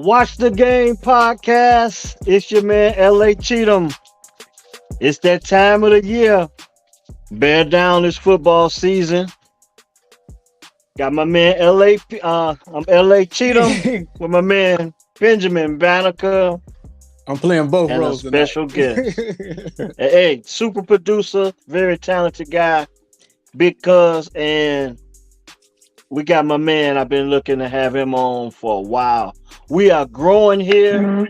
Watch the Game podcast. It's your man LA Cheatham. It's that time of the year. Bear down this football season. Got my man I'm LA Cheatham with my man Benjamin Banneker I'm playing both and a roles tonight. special guest. Hey, super producer, very talented guy, big cuz, and we got my man. I've been looking to have him on for a while. We are growing here.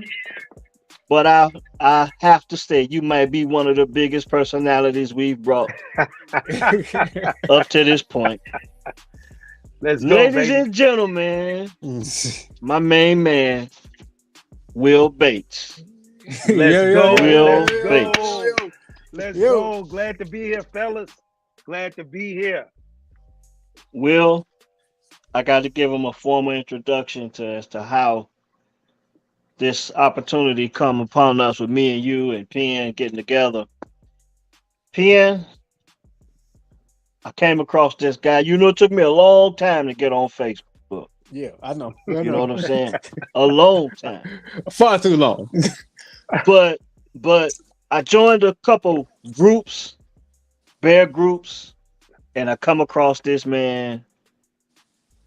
But I have to say, you might be one of the biggest personalities we've brought up to this point. Let's go, Ladies baby. and gentlemen, my main man, Will Bates. Let's go. Will Let's Bates. go. Let's go. Glad to be here, fellas. Glad to be here. Will, I got to give him a formal introduction as to how this opportunity come upon us with me and you and Penn getting together. Penn, I came across this guy. You know, it took me a long time to get on Facebook. Yeah, I know. You know what I'm saying? A long time. Far too long. But I joined a couple groups, bear groups, and I come across this man,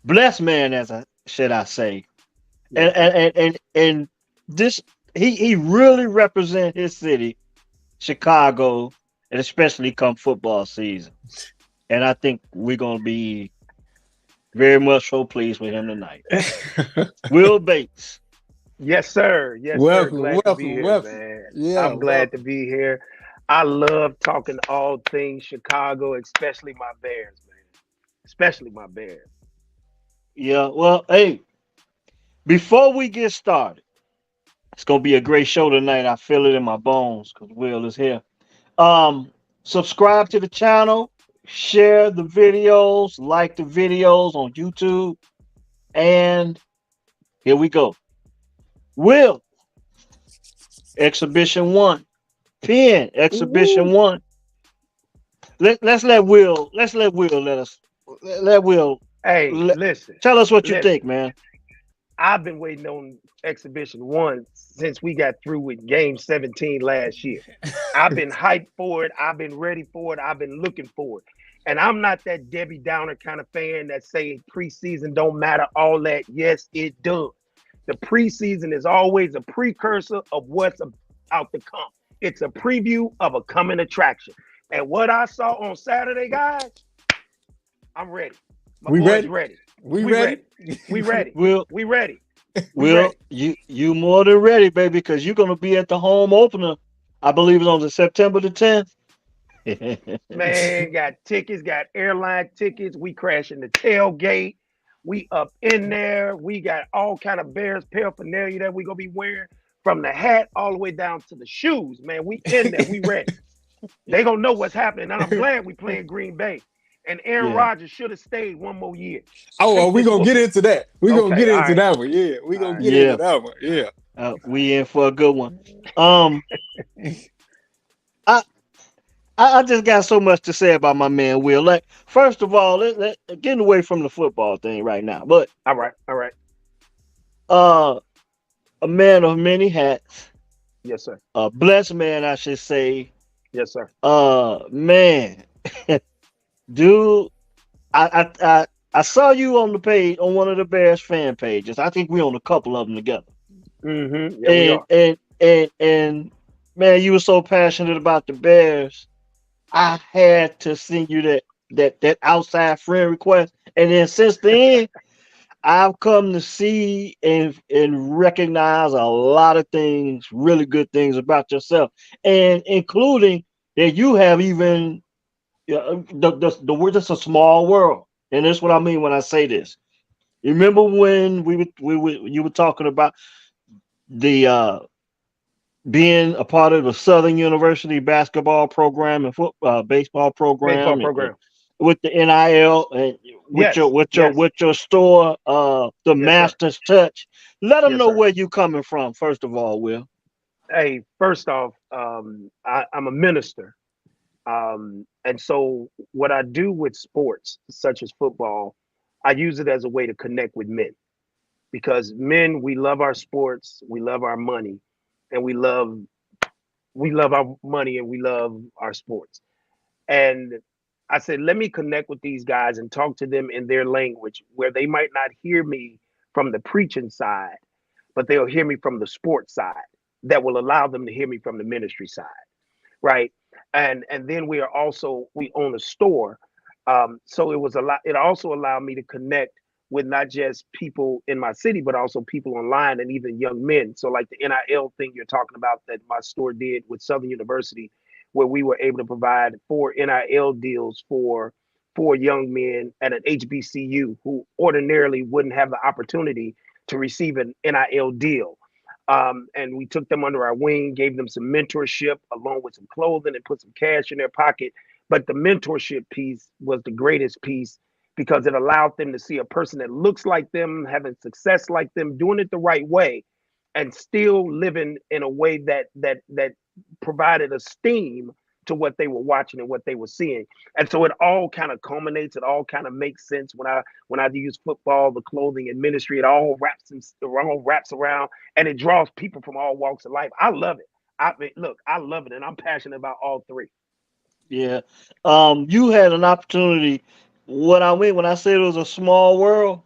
blessed man, should I say, and this he really represent his city, Chicago, and especially come football season. And I think we're gonna be very much so pleased with him tonight. Will Bates. Yes, sir. Yes, Welcome, sir. Glad to be here, welcome. man. Yeah, I'm glad to be here. I love talking all things Chicago, especially my Bears, man. Especially my Bears. Yeah, well, hey, before we get started, it's gonna be a great show tonight. I feel it in my bones because Will is here. Um, Subscribe to the channel, share the videos, like the videos on YouTube, and here we go. Will, Exhibition 1. Penn, Exhibition 1. Let's let Will let Will Hey, let, listen. tell us what you Listen. think, man. I've been waiting on Exhibition 1 since we got through with Game 17 last year. I've been hyped for it. I've been ready for it. I've been looking for it. And I'm not that Debbie Downer kind of fan that say preseason don't matter, all that. Yes, it does. The preseason is always a precursor of what's about to come. It's a preview of a coming attraction. And what I saw on Saturday, guys, I'm ready. My We boys ready? ready. We ready? We ready. Will, We ready. Will, ready. you more than ready, baby, because you're gonna be at the home opener. I believe it's on the September the 10th. Man, got tickets, got airline tickets. We crashing the tailgate. We up in there. We got all kind of Bears paraphernalia that we gonna be wearing, from the hat all the way down to the shoes. Man, we in there. We ready. They gonna know what's happening, and I'm glad we playing Green Bay. And Aaron Yeah. Rodgers should have stayed one more year. Oh, well, we gonna get into that. We gonna Okay, get all into right. that one. Yeah, we gonna All get right. into that one. Yeah. We in for a good one. Um, I I just got so much to say about my man Will. Like, first of all, getting away from the football thing right now, but All right. All right. uh, a man of many hats, Yes, sir. a blessed man, I should say. Yes, sir. Man, dude, I saw you on the page on one of the Bears fan pages. I think we on a couple of them together. Mm-hmm. Yeah, we are. And man, you were so passionate about the Bears. I had to send you that outside friend request, and then since then, I've come to see and recognize a lot of things, really good things about yourself, and including that you have even the word. It's a small world, and that's what I mean when I say this. You remember when you were talking about the being a part of the Southern University basketball program and baseball Baseball program, and program. with the NIL and with Yes. Yes. your store, the Yes, sir. Master's Touch. Let them Yes, know sir. where you coming from. First of all, Will. Hey, first off, I'm a minister. And so what I do with sports, such as football, I use it as a way to connect with men. because men, we love our sports, we love our money, and we love our money and we love our sports. And I said, let me connect with these guys and talk to them in their language where they might not hear me from the preaching side, but they'll hear me from the sports side that will allow them to hear me from the ministry side. Right. And then we own a store. So it was a lot. It also allowed me to connect with not just people in my city, but also people online and even young men. So like the NIL thing you're talking about that my store did with Southern University, where we were able to provide 4 NIL deals for young men at an HBCU who ordinarily wouldn't have the opportunity to receive an NIL deal. And we took them under our wing, gave them some mentorship along with some clothing and put some cash in their pocket. But the mentorship piece was the greatest piece because it allowed them to see a person that looks like them, having success like them, doing it the right way, and still living in a way that provided esteem to what they were watching and what they were seeing. And so it all kind of culminates, it all kind of makes sense when I use football, the clothing and ministry, it all wraps around and it draws people from all walks of life. I love it. I mean, look, I love it and I'm passionate about all three. Yeah. You had an opportunity. What I mean when I said it was a small world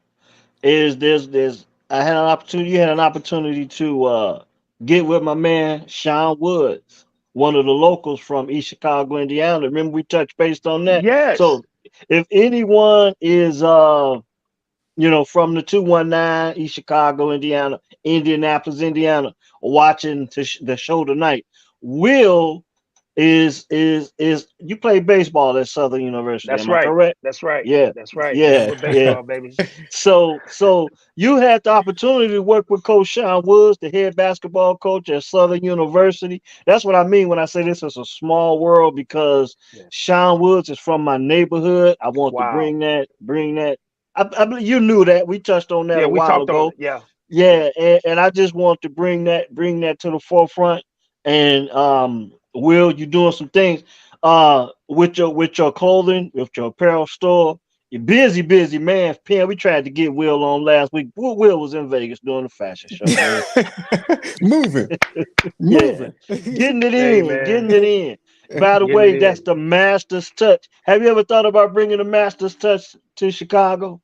is there's I had an opportunity. You had an opportunity to get with my man Sean Woods, one of the locals from East Chicago, Indiana. Remember we touched based on that. Yes, So if anyone is from the 219 East Chicago, Indiana, Indianapolis, Indiana, watching the show tonight, Will is you play baseball at Southern University, that's am I right. correct? That's right. Yeah, That's right. yeah, Liquid yeah. baseball, baby. So you had the opportunity to work with Coach Sean Woods, the head basketball coach at Southern University. That's what I mean when I say this is a small world because Yeah. Sean Woods is from my neighborhood. I want to Wow. bring that. I believe you knew that. We touched on that Yeah, a we while talked on ago. it. Yeah. Yeah. Yeah, and I just want to bring that to the forefront. And Will, you doing some things with your clothing, with your apparel store. You're busy man. Pen, we tried to get Will on last week. Will was in Vegas doing the fashion show, man. moving, Yeah, moving. Hey getting man, it in. By the getting it way, that's in. the Master's Touch. Have you ever thought about bringing the Master's Touch to Chicago?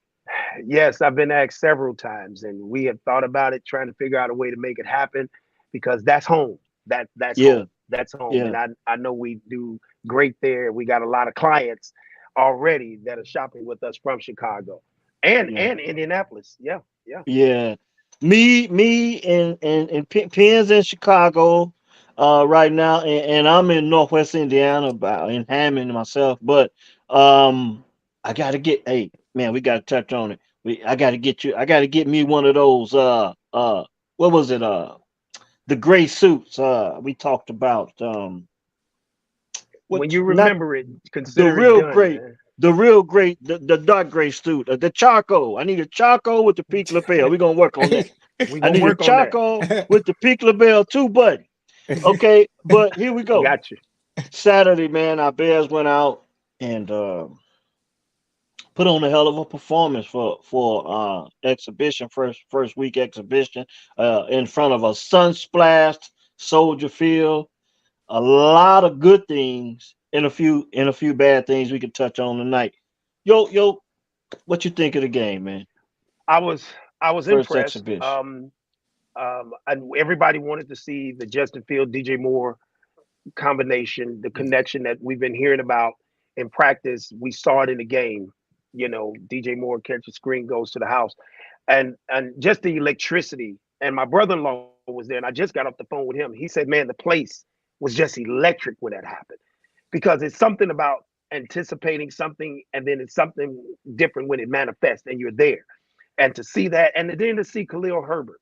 Yes, I've been asked several times, and we have thought about it, trying to figure out a way to make it happen, because that's home. That's Yeah, home. That's home, yeah, and I know we do great there. We got a lot of clients already that are shopping with us from Chicago yeah. and Indianapolis. Yeah, yeah. Yeah, me, and Penn's in Chicago, right now, and I'm in Northwest Indiana, about in Hammond myself. But I gotta get. Hey, man, we gotta touch on it. I gotta get you. I gotta get me one of those. What was it? The gray suits. We talked about. When What? you Not remember it, the consider it real done, great. man. The dark gray suit, the charcoal. I need a charcoal with the peak lapel. We're gonna work on that. We I gonna need a work on that. charcoal with the peak label two button. Okay, but here we go. Got you. Saturday, man, our Bears went out and put on a hell of a performance for exhibition, first week exhibition, in front of a sun splashed Soldier Field. A lot of good things and a few bad things we can touch on tonight. Yo, what you think of the game, man? I was I was First impressed. exhibition. And everybody wanted to see the Justin Field, DJ Moore combination, the connection that we've been hearing about in practice. We saw it in the game. DJ Moore catches screen, goes to the house, and just the electricity. And my brother-in-law was there, and I just got off the phone with him. He said, "Man, the place was just electric when that happened, because it's something about anticipating something, and then it's something different when it manifests, and you're there." And to see that, and then to see Khalil Herbert,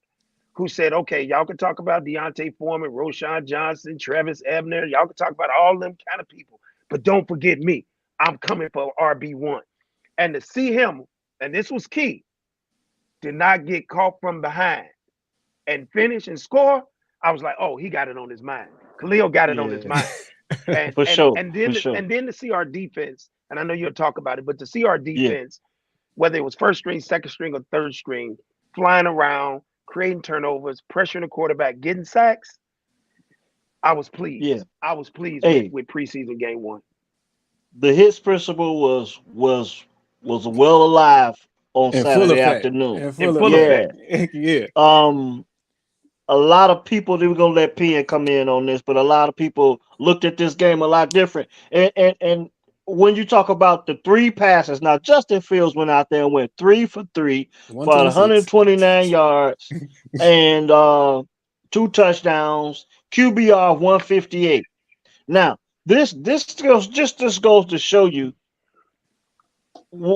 who said, okay, y'all can talk about Deontay Foreman, Roshan Johnson, Travis Ebner. Y'all can talk about all them kind of people. But don't forget me. I'm coming for RB1. And to see him, and this was key, did not get caught from behind and finish and score, I was like, oh, he got it on his mind. Khalil got it on his Yeah, mind. And for and sure, and for then sure. and then to see our defense, and I know you'll talk about it, but to see our Yeah, defense, whether it was first string, second string, or third string, flying around, creating turnovers, pressuring the quarterback, getting sacks, I was pleased. Yeah. I was pleased Hey, with preseason game 1. the hits principle was well alive on In full Saturday effect. afternoon. In In full full effect. Yeah. effect. Yeah. Um, a lot of people they were gonna let PN come in on this, but a lot of people looked at this game a lot different. And when you talk about the three passes, now Justin Fields went out there and went 3 for 3 for 126. 129 yards and two touchdowns, QBR of 158. Now this goes to show you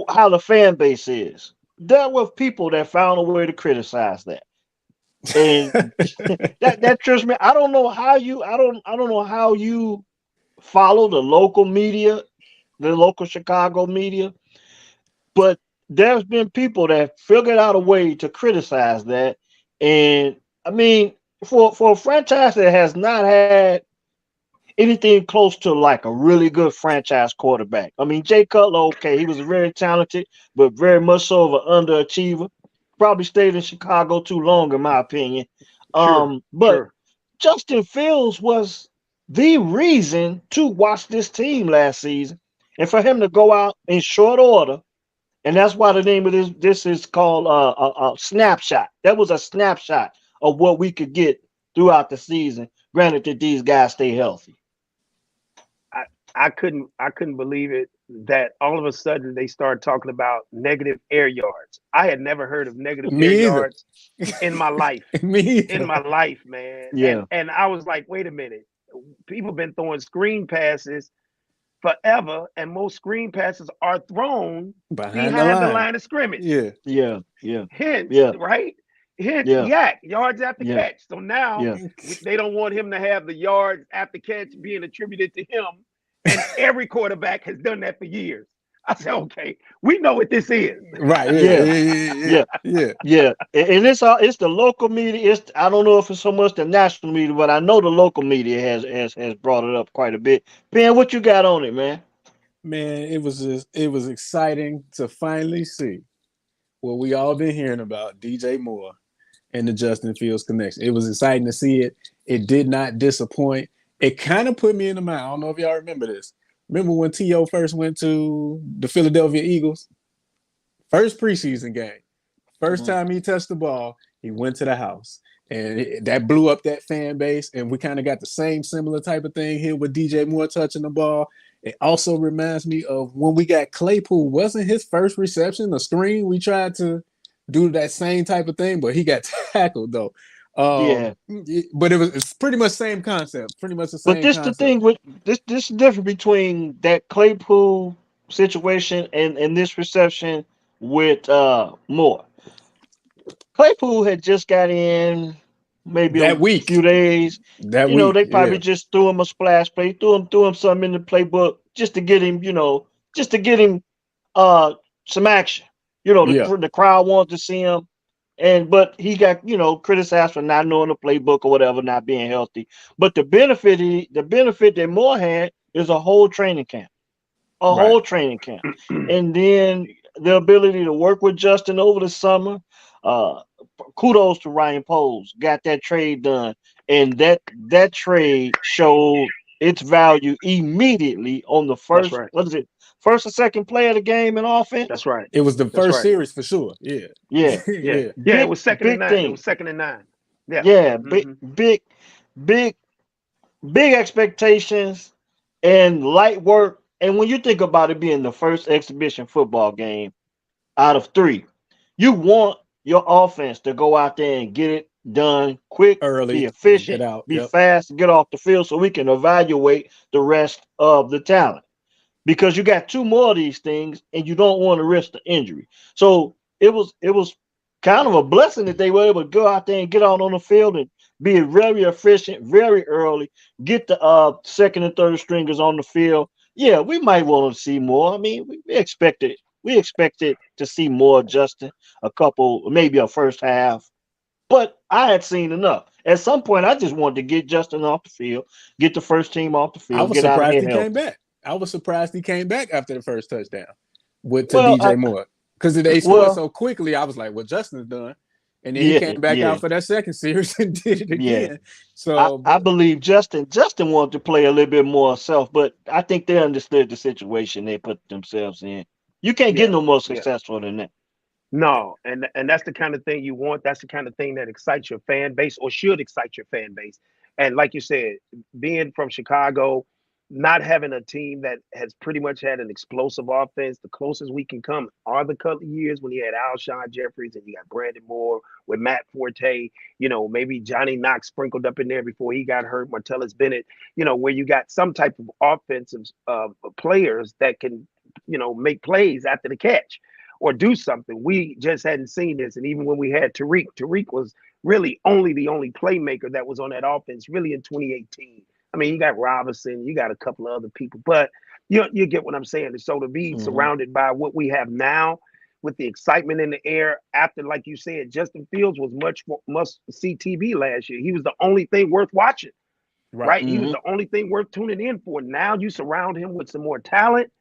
how the fan base is. There were people that found a way to criticize that. And that trips me. I don't know how you follow the local media, the local Chicago media, but there's been people that figured out a way to criticize that. And I mean, for a franchise that has not had anything close to like a really good franchise quarterback. I mean, Jay Cutler, okay, he was very talented, but very much so of an underachiever. Probably stayed in Chicago too long, in my opinion. Sure, But sure. Justin Fields was the reason to watch this team last season, and for him to go out in short order, and that's why the name of this is called a snapshot. That was a snapshot of what we could get throughout the season. Granted that these guys stay healthy. I, I couldn't believe it that all of a sudden they started talking about negative air yards. I had never heard of negative air Me either. yards in my life. Me In either. my life, man. And Yeah. and I was like, wait a minute. People been throwing screen passes forever, and most screen passes are thrown Behind the behind the line. line of scrimmage. Yeah. Yeah, yeah, Hence, yeah, right? Hence, yeah, yak yards after yeah, catch. So now yeah. they don't want him to have the yards after catch being attributed to him. And every quarterback has done that for years. I said, okay, we know what this is. Right. Yeah. Yeah, Yeah. Yeah. yeah, Yeah. yeah. And it's the local media. It's I don't know if it's so much the national media, but I know the local media has brought it up quite a bit. Ben, what you got on it, man? Man, it was exciting to finally see what we all been hearing about DJ Moore and the Justin Fields connection. It was exciting to see it. It did not disappoint. It kind of put me in the mind. I don't know if y'all remember this. Remember when T.O. first went to the Philadelphia Eagles? First preseason game. First Mhm. time he touched the ball, he went to the house. And that blew up that fan base. And we kind of got the same similar type of thing here with DJ Moore touching the ball. It also reminds me of when we got Claypool. Wasn't his first reception a screen? We tried to do that same type of thing, but he got tackled though. Yeah, But it's pretty much same concept. Pretty much the but same this the concept. thing with this is different between that Claypool situation and this reception with Moore. Claypool had just got in maybe a That week. few days. That You know, week. they Yeah. probably just threw him a splash play, threw him something in the playbook just to get him, just to get him some action. Yeah. The crowd wants to see him. But he got, criticized for not knowing the playbook or whatever, not being healthy. But the benefit that Moore had is a whole training camp. A Right. whole training camp. And then the ability to work with Justin over the summer. Uh, Kudos to Ryan Poles, got that trade done, and that trade showed its value immediately on the That's first, right. what is it, first or second play of the game in offense. That's right. It was the That's first right. series for sure. Yeah. Yeah, Yeah. Yeah. Yeah. It big was second and big nine. It thing. was second and nine. Yeah. Yeah, Hmm. big big big expectations and light work. And when you think about it being the first exhibition football game out of three, you want your offense to go out there and get it done quick, be Early and get efficient, out. be Yep. fast, get off the field so we can evaluate the rest of the talent. Because you got two more of these things and you don't want to risk the injury. So it was kind of a blessing that they were able to go out there and get out on the field and be very efficient, very early, get the second and third stringers on the field. Yeah, we might want to see more. I mean, we expected to see more, Justin, a couple, maybe a first half, but I had seen enough. At some point, I just wanted to get Justin off the field, get the first team off the I field, was get out of surprised here he came healthy. back. I was surprised he came back after the first touchdown with to Well, DJ Moore. Because they scored well, so quickly, I was like, well, Justin's done. And then he Yeah, came back yeah, out for that second series and did it yeah. again. So, I believe Justin wanted to play a little bit more self, but I think they understood the situation they put themselves in. You can't get Yeah, no more yeah. successful than that. No, and that's the kind of thing you want. That's the kind of thing that excites your fan base or should excite your fan base. And like you said, being from Chicago, not having a team that has pretty much had an explosive offense, the closest we can come are the couple of years when you had Alshon Jeffries and you got Brandon Moore with Matt Forte, maybe Johnny Knox sprinkled up in there before he got hurt, Martellus Bennett, where you got some type of offensive players that can, make plays after the catch or do something. We just hadn't seen this. And even when we had Tariq was really the only playmaker that was on that offense really in 2018. I mean, you got Robinson, you got a couple of other people, but you get what I'm saying. And so to be Hmm. surrounded by what we have now with the excitement in the air after, like you said, Justin Fields was much must see TV last year. He was the only thing worth watching, right. right? He was Hmm. the only thing worth tuning in for. Now you surround him with some more talent,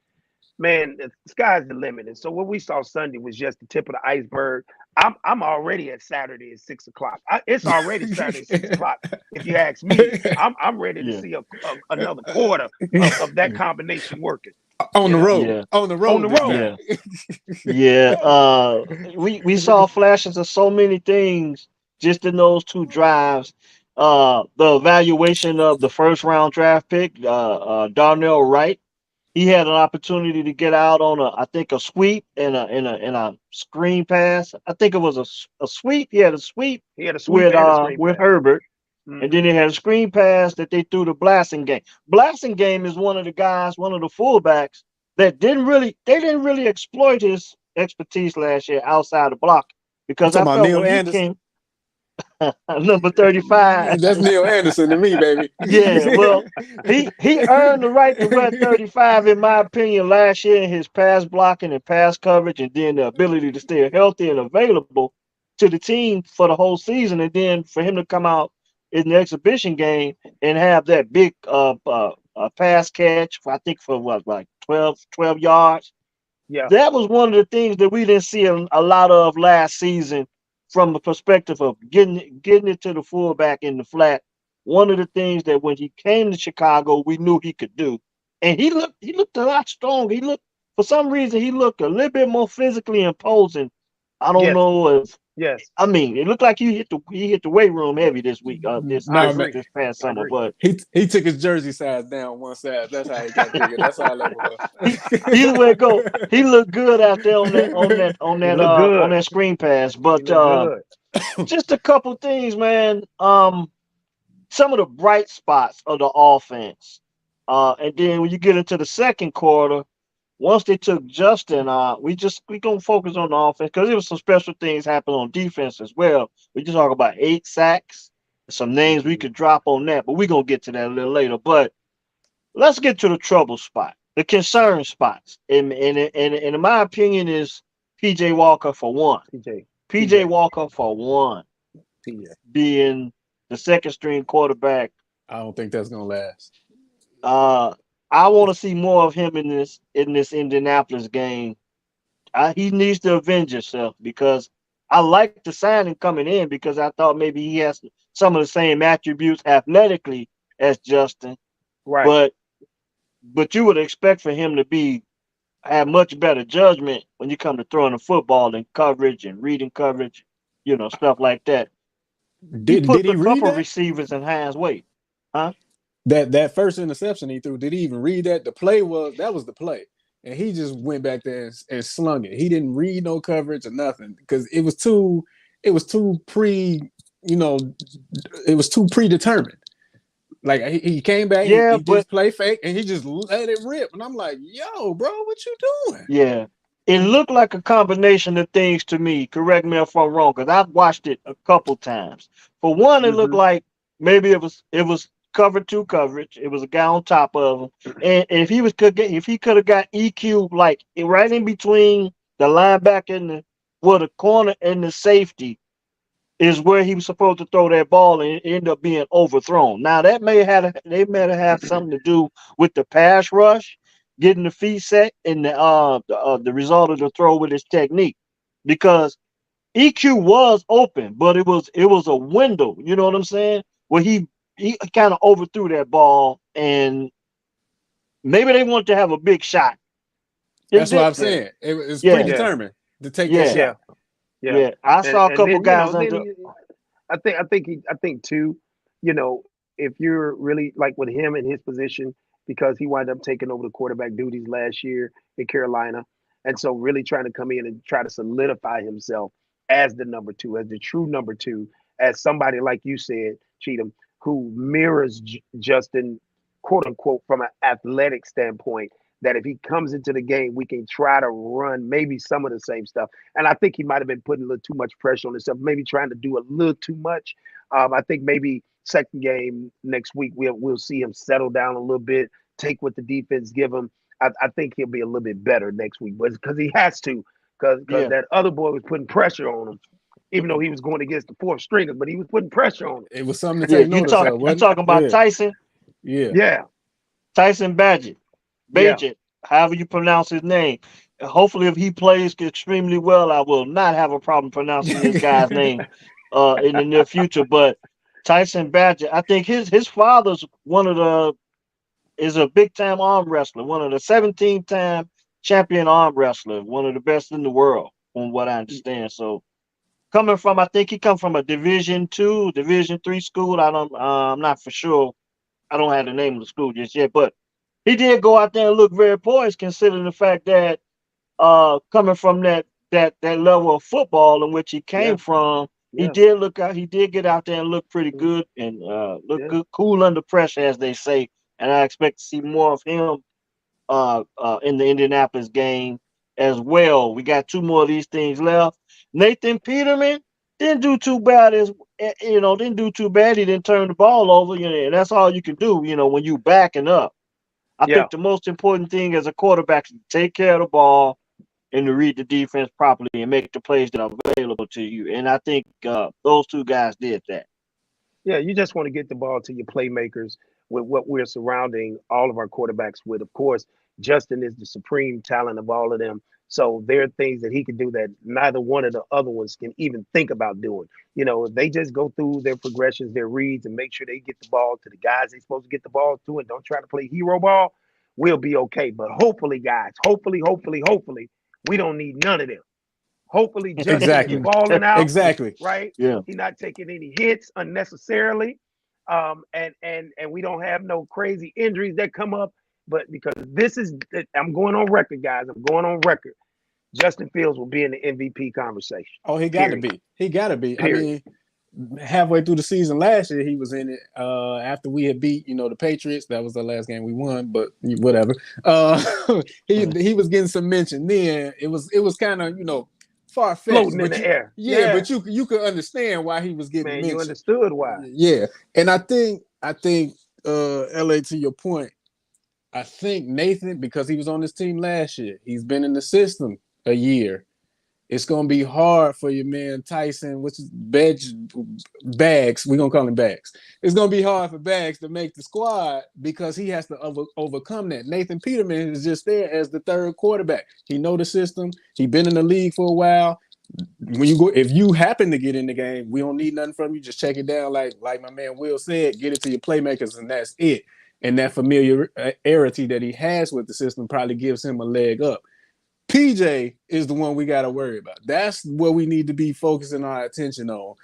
man, the sky's the limit. And so what we saw Sunday was just the tip of the iceberg. I'm already at Saturday at 6 o'clock. It's already Saturday at 6 o'clock. If you ask me, I'm ready to Yeah, see another quarter of that combination working. On You the know, road, yeah, on the on road the this road. yeah, time. yeah. We saw flashes of so many things just in those two drives. The evaluation of the first round draft pick, Darnell Wright. He had an opportunity to get out on I think a sweep and a screen pass. I think it was a sweep. He had a sweep He had a sweep and a screen with pass. Herbert, and Mm-hmm. then they had a screen pass that they threw to Blasting Game. Blasting Game is one of the guys, one of the fullbacks that didn't really exploit his expertise last year outside the block You because talking I about felt Neil when he Anderson? came number 35. That's Neil Anderson to me, baby. Yeah, well, he earned the right to wear 35, in my opinion, last year in his pass blocking and pass coverage, and then the ability to stay healthy and available to the team for the whole season, and then for him to come out in the exhibition game and have that big pass catch for I think for what like 12 yards. Yeah. That was one of the things that we didn't see a lot of last season from the perspective of getting it to the fullback in the flat. One of the things that when he came to Chicago, we knew he could do, and he looked a lot stronger. He looked for some reason he looked a little bit more physically imposing. I don't Yes. know if Yes. I mean it looked like he hit the weight room heavy this week, this I No, this man. agree. this past I summer, agree. but He took his jersey size down one size. That's how he got bigger. That's all that he either way it go, he looked good out there on that on was. that on He that looked uh on good. that screen pass. He But looked good. just a couple things, man. Some of the bright spots of the offense. And then when you get into the second quarter, once they took Justin, we gonna focus on the offense because there was some special things happening on defense as well. We just talk about 8 sacks, some names we Mhm. could drop on that, but we gonna get to that a little later. But let's get to the trouble spot, the concern spots. And in my opinion, is PJ Walker for one. PJ. PJ PJ. Walker for one, PJ. being the second string quarterback. I don't think that's gonna last. Uh, I want to see more of him in this Indianapolis game. He needs to avenge himself because I like the signing coming in because I thought maybe he has some of the same attributes athletically as Justin, Right. but you would expect for him to be have much better judgment when you come to throwing the football and coverage and reading coverage, stuff like that. He Did put he a read couple that? receivers in Hines' way. Huh? That first interception he threw, did he even read that? The play was the play. And he just went back there and slung it. He didn't read no coverage or nothing because it was too you know, it was too predetermined. Like he came back, Yeah, he but just play fake and he just let it rip. And I'm like, yo, bro, what you doing? yeah, it looked like a combination of things to me. Correct me if I'm wrong, because I've watched it a couple times. For one, it looked Mm-hmm. like maybe it was cover two coverage. It was a guy on top of him, and if he could have got EQ like right in between the linebacker and the corner and the safety is where he was supposed to throw that ball and it ended up being overthrown. Now that may have something to do with the pass rush, getting the feet set, and the result of the throw with his technique, because EQ was open, but it was a window. You know what I'm saying? Where he kind of overthrew that ball, and maybe they want to have a big shot. That's what I'm Yeah, saying. It's Yeah, yeah, predetermined to take that yeah, yeah, shot. yeah. yeah. I saw a And couple then you guys know, under. I think too, if you're really like with him in his position, because he wound up taking over the quarterback duties last year in Carolina, and so really trying to come in and try to solidify himself as the number two, as the true number two, as somebody like you said, Cheatham, who mirrors Justin, quote unquote, from an athletic standpoint. That if he comes into the game, we can try to run maybe some of the same stuff. And I think he might have been putting a little too much pressure on himself, maybe trying to do a little too much. I think maybe second game next week we'll see him settle down a little bit, take what the defense give him. I think he'll be a little bit better next week, but because he has to, because Yeah, that other boy was putting pressure on him, even though he was going against the fourth stringer, but he was putting pressure on him. It was something to yeah. take You notice talk of, you wasn't talking about it? Tyson Yeah. Yeah. Yeah, Tyson Badgett, yeah, Badgett, however you pronounce his name. Hopefully, if he plays extremely well, I will not have a problem pronouncing this guy's name in the near future. But Tyson Badgett, I think his father's one of the is a big time arm wrestler, one of the 17-time champion arm wrestler, one of the best in the world, from what I understand. So coming from, I think he come from a Division 2, Division 3 school. I'm not for sure. I don't have the name of the school just yet, but he did go out there and look very poised, considering the fact that coming from that level of football in which he came yeah, from, he yeah, did look out. He did get out there and look pretty good and look yeah, good, cool under pressure, as they say. And I expect to see more of him in the Indianapolis game as well. We got two more of these things left. Nathan Peterman didn't do too bad didn't do too bad. He didn't turn the ball over. And that's all you can do. When you backing up. I yeah. think the most important thing as a quarterback is to take care of the ball and to read the defense properly and make the plays that are available to you. And I think those two guys did that. Yeah, you just want to get the ball to your playmakers with what we're surrounding all of our quarterbacks with. Of course, Justin is the supreme talent of all of them. So there are things that he can do that neither one of the other ones can even think about doing. If they just go through their progressions, their reads, and make sure they get the ball to the guys they're supposed to get the ball to and don't try to play hero ball, we'll be okay. But hopefully, guys, hopefully, we don't need none of them. Hopefully, Justin is Exactly. balling out, Exactly. right? Yeah. He's not taking any hits unnecessarily, and we don't have no crazy injuries that come up. But because I'm going on record, guys. I'm going on record. Justin Fields will be in the MVP conversation. Oh, he got to Period. be. He got to be. I Period. mean, halfway through the season last year, he was in it. After we had beat, the Patriots, that was the last game we won. But whatever. He was getting some mention. Then it was kind of far fetched, Floating in but the air. yeah, Yeah, but you could understand why he was getting man, you mentioned. understood why. Yeah, and I think LA, to your point, I think Nathan, because he was on this team last year, he's been in the system a year. It's gonna be hard for your man Tyson, which is Bags. We're gonna call him Bags. It's gonna be hard for Bags to make the squad because he has to overcome that. Nathan Peterman is just there as the third quarterback. He know the system. He been in the league for a while. If you happen to get in the game, we don't need nothing from you. Just check it down, like my man Will said. Get it to your playmakers, and that's it. And that familiarity that he has with the system probably gives him a leg up. PJ is the one we got to worry about. That's what we need to be focusing our attention on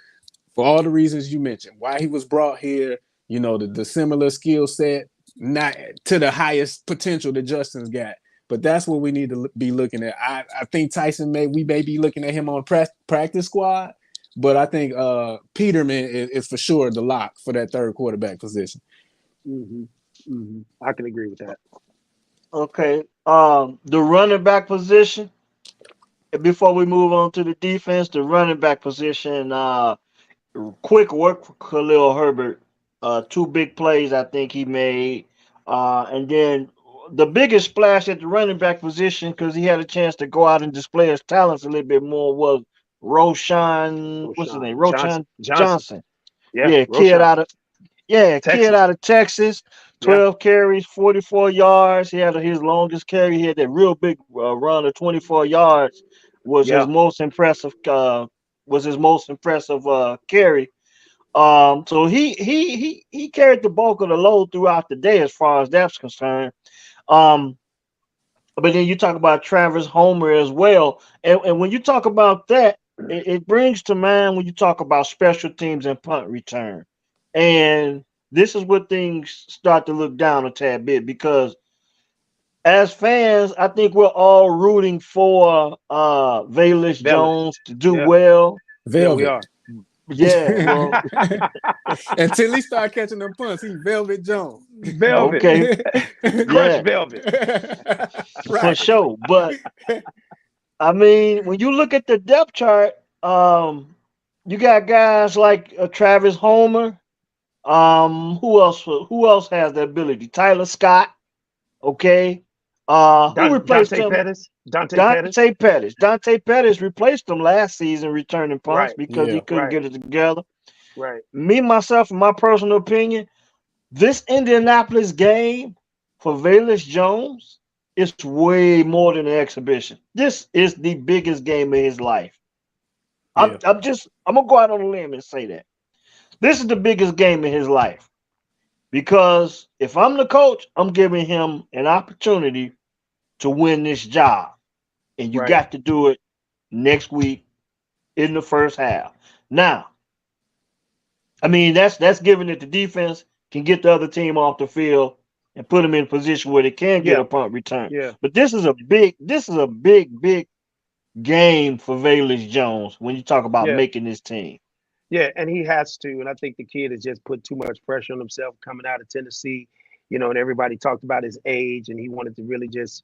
for all the reasons you mentioned. Why he was brought here, the similar skill set, not to the highest potential that Justin's got. But that's what we need to be looking at. I think we may be looking at him on practice squad, but I think Peterman is for sure the lock for that third quarterback position. I can agree with that. Okay. The running back position. Before we move on to the defense, the running back position. Quick work for Khalil Herbert. Two big plays I think he made. And then the biggest splash at the running back position because he had a chance to go out and display his talents a little bit more was what's his name? Roshan Roshan Johnson. Johnson. Yeah, Yeah, Roshan. kid Texas. out of Texas. Yeah, 12 carries, 44 yards. He had his longest carry. He had that real big run of 24 yards. Was his yeah, most impressive was his most impressive carry. So he carried the bulk of the load throughout the day as far as that's concerned. Um, but then you talk about Travis Homer as well, and when you talk about that, it brings to mind when you talk about special teams and punt return, and this is where things start to look down a tad bit because as fans, I think we're all rooting for Valus Bellis. Jones to do Yeah. well. Yeah, we Velvet. are. Yeah, well, Until he start catching them punts, he Velvet Jones. Velvet. okay, Crush yeah, velvet. for Right. sure. But I mean, when you look at the depth chart, you got guys like Travis Homer. Who else? Who else has the ability? Tyler Scott. Okay. Who replaced Dante him? Pettis. Dante Pettis. Dante Pettis. Dante Pettis replaced him last season returning punts Right. because he Yeah. couldn't Right. get it together. Right. Me, myself, in my personal opinion, this Indianapolis game for Valus Jones is way more than an exhibition. This is the biggest game of his life. Yeah. I'm gonna go out on a limb and say that. This is the biggest game in his life. Because if I'm the coach, I'm giving him an opportunity to win this job. And you Right. got to do it next week in the first half. Now, I mean, that's giving it the defense can get the other team off the field and put them in a position where they can get Yeah. a punt return. Yeah. But this is a big game for Valus Jones when you talk about Yeah. making this team. Yeah, and he has to. And I think the kid has just put too much pressure on himself coming out of Tennessee, and everybody talked about his age, and he wanted to really just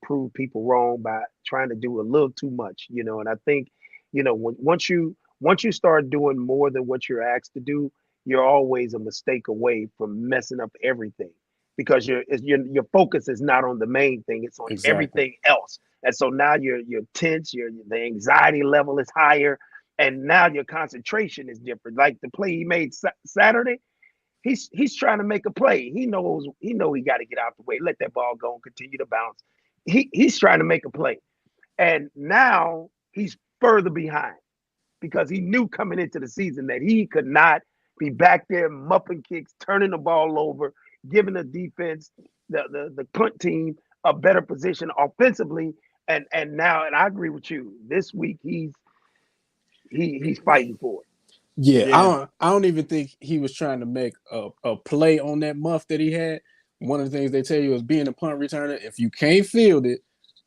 prove people wrong by trying to do a little too much. And I think, once you start doing more than what you're asked to do, you're always a mistake away from messing up everything because your focus is not on the main thing; it's on Exactly. everything else. And so now you're tense, the anxiety level is higher, and now your concentration is different. Like the play he made Saturday, he's trying to make a play. He got to get out the way, let that ball go, and continue to bounce. He's trying to make a play, and now he's further behind because he knew coming into the season that he could not be back there muffing kicks, turning the ball over, giving the defense, the punt team a better position offensively. And now, and I agree with you. This week he's fighting for it. Yeah, Yeah. I don't even think he was trying to make a play on that muff that he had. One of the things they tell you is being a punt returner, if you can't field it,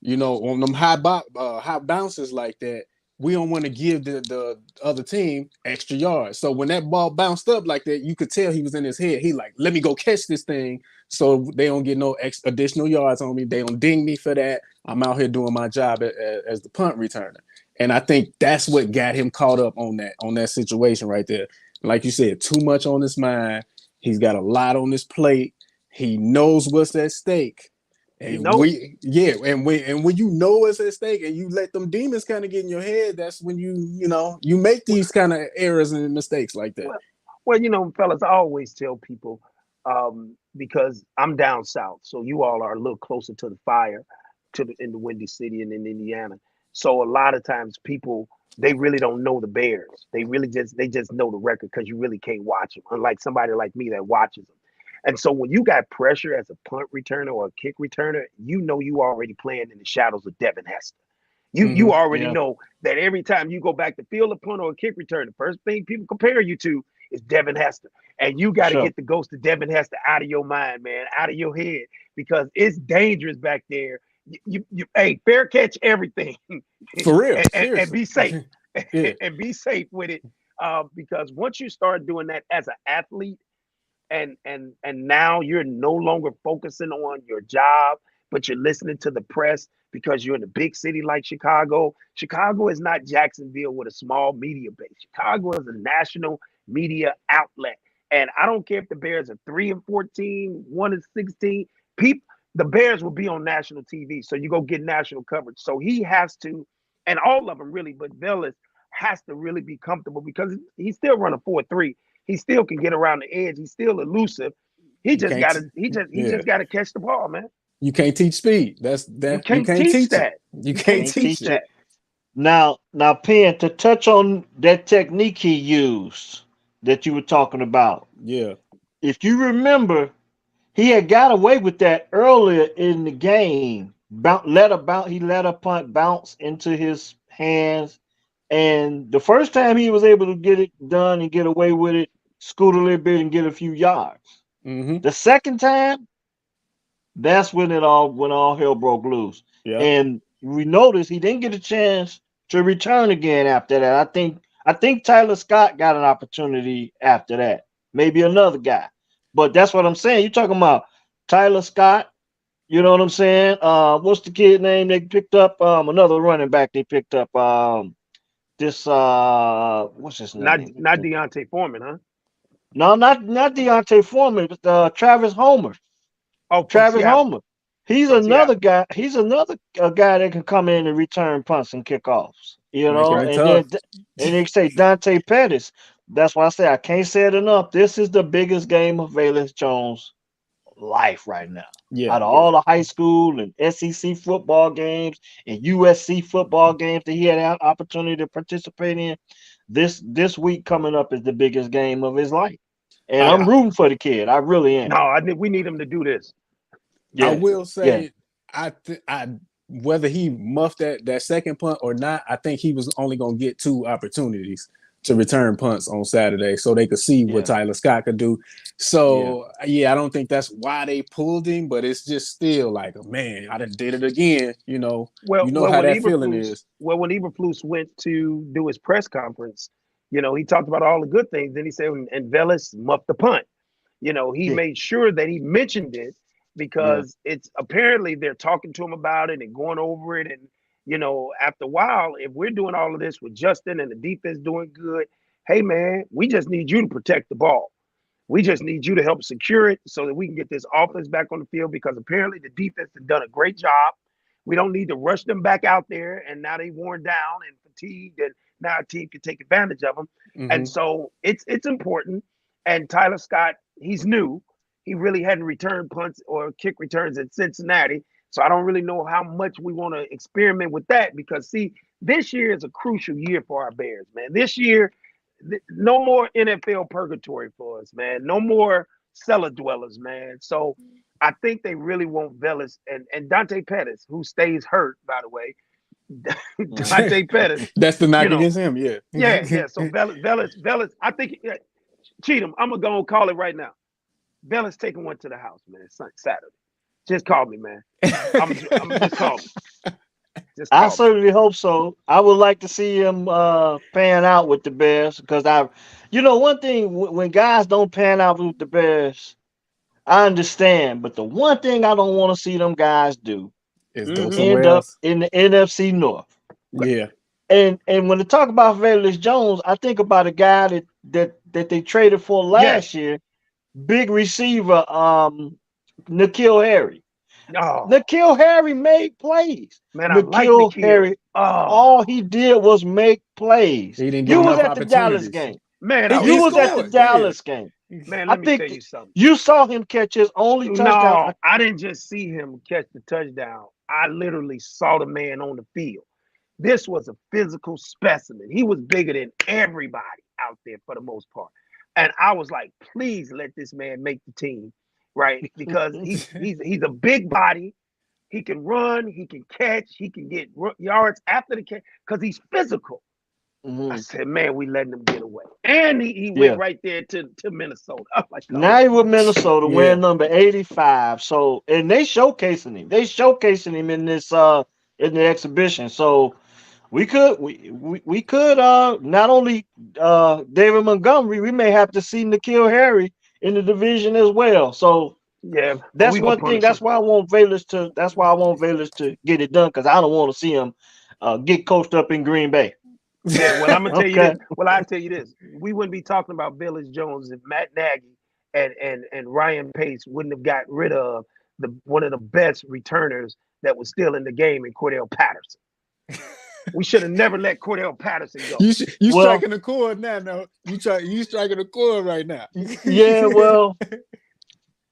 on them high bounces like that, we don't want to give the other team extra yards. So when that ball bounced up like that, you could tell he was in his head. He like, let me go catch this thing so they don't get no additional yards on me. They don't ding me for that. I'm out here doing my job as the punt returner. And I think that's what got him caught up on that situation right there. Like you said, too much on his mind. He's got a lot on his plate. He knows what's at stake. He And know it. when you know what's at stake and you let them demons kind of get in your head, that's when you make these kind of errors and mistakes like that. Well, fellas, I always tell people, because I'm down south, so you all are a little closer to the fire, in the Windy City and in Indiana. So a lot of times people they really don't know the Bears. They just know the record because you really can't watch them. Unlike somebody like me that watches them. And so when you got pressure as a punt returner or a kick returner, you already playing in the shadows of Devin Hester. You Mm-hmm. already Yeah, know that every time you go back to field a punt or a kick return, the first thing people compare you to is Devin Hester. And you for got to sure. get the ghost of Devin Hester out of your mind, man, out of your head, because it's dangerous back there. Hey, fair catch everything For real, and seriously. be safe Yeah, and be safe with it. Because once you start doing that as an athlete, and now you're no longer focusing on your job, but you're listening to the press because you're in a big city like Chicago. Chicago is not Jacksonville with a small media base. Chicago is a national media outlet. And I don't care if the Bears are 3-14, 1-16. People, the Bears will be on national TV. So you go get national coverage. So he has to, and all of them really, but Vellis has to really be comfortable because he's still running 4-3. He still can get around the edge. He's still elusive. He you just can't. gotta he Yeah, just gotta catch the ball, man. you can't teach speed. That's You that you can't can't teach teach it. that. You You can't can't Can't teach teach teach it. it. that. Now, Penn, to touch on that technique he used that you were talking about. Yeah. If you remember, he had got away with that earlier in the game. He let a punt bounce into his hands, and the first time he was able to get it done and get away with it, scoot a little bit and get a few yards. Mm-hmm. The second time, that's when all hell broke loose. Yeah. And we noticed he didn't get a chance to return again after that. I think Tyler Scott got an opportunity after that. Maybe another guy. But that's what I'm saying. You're talking about Tyler Scott, you know what I'm saying? What's the kid name they picked up? Another running back they picked up. This what's his name? Not Deontay Foreman, huh? No, not Deontay Foreman, but Travis Homer. Oh, from Travis Seattle. Homer. He's From another Seattle. guy. He's another guy that can come in and return punts and kickoffs. You Making know, Okay. it and tough. and they say Dante Pettis. That's why I say I can't say it enough. This is the biggest game of Valus Jones' life right now. Yeah. Out of Yeah. all the high school and SEC football games and USC football games that he had an opportunity to participate in, this week coming up is the biggest game of his life. And I I'm Yeah. rooting for the kid. I really am. No, we need him to do this. I Yeah, will yeah, say I whether he muffed that second punt or not, I think he was only gonna get two opportunities to return punts on Saturday so they could see what yeah, Tyler Scott could do. yeah. So yeah, I don't think that's why they pulled him, but it's just still like, man, I done did it again. Well, You know well, how when that feeling Eberflus, is. well, when Eberflus went to do his press conference, he talked about all the good things. Then he said, and Velas muffed the punt. He Yeah, made sure that he mentioned it yeah, because it's apparently they're talking to him about it and going over it. And, after a while, if we're doing all of this with Justin and the defense doing good, hey, man, we just need you to protect the ball. We just need you to help secure it so that we can get this offense back on the field because apparently the defense has done a great job. We don't need to rush them back out there, and now they've worn down and fatigued, and now our team can take advantage of them. And Hmm. so it's important. And Tyler Scott, he's new. He really hadn't returned punts or kick returns at Cincinnati. So I don't really know how much we want to experiment with that because see, this year is a crucial year for our Bears, man. This year, no more NFL purgatory for us, man. No more cellar dwellers, man. So I think they really want Velas and Dante Pettis, who stays hurt, by the way. mhm. Dante Pettis, That's the knock you know, against him, yeah. yeah. So Velas. I think Cheatham. I'm gonna call it right now. Velas taking one to the house, man. Saturday. Just call me, man. I'm just call me. Just I call me. certainly hope so. I would like to see him pan out with the Bears because one thing when guys don't pan out with the Bears, I understand. But the one thing I don't want to see them guys do Is go is Mm-hmm. end somewhere up else. in the NFC North. Yeah. And when they talk about Velus Jones, I think about a guy that they traded for Yes. last year, big receiver, Nikhil Harry. Oh Nikhil Harry made plays. man, I like Nikhil Nikhil. Harry, Oh all he did was make plays. He didn't get You was enough at the Dallas opportunities. game. man, He, I You he was was at the scored. Yeah. Dallas game. man. I Let me tell think you something. you saw him catch his only touchdown. No, I didn't just see him catch the touchdown. I literally saw the man on the field. This was a physical specimen. He was bigger than everybody out there for the most part. And I was like, please let this man make the team, right? Because he's a big body. He can run, he can catch, he can get yards after the catch because he's physical. I Mhm. said, man, we letting him get away. And he went Yeah. right there to Minnesota. I'm like, oh, Now he with Minnesota Yeah. wearing number 85. So and they showcasing him. They showcasing him in this in the exhibition. So we could not only David Montgomery, we may have to see Nikhil Harry in the division as well. So yeah, but that's we gonna one thing. punish him. That's why I want Valus to get it done because I don't want to see him get coached up in Green Bay. Yeah, well, I'm gonna tell you this. Okay. Well, I tell you this. We wouldn't be talking about Village Jones if Matt Nagy and Ryan Pace wouldn't have got rid of the one of the best returners that was still in the game in Cordell Patterson. We should have never let Cordell Patterson go. You Well, striking a chord now. No, you striking a chord right now. yeah. Well,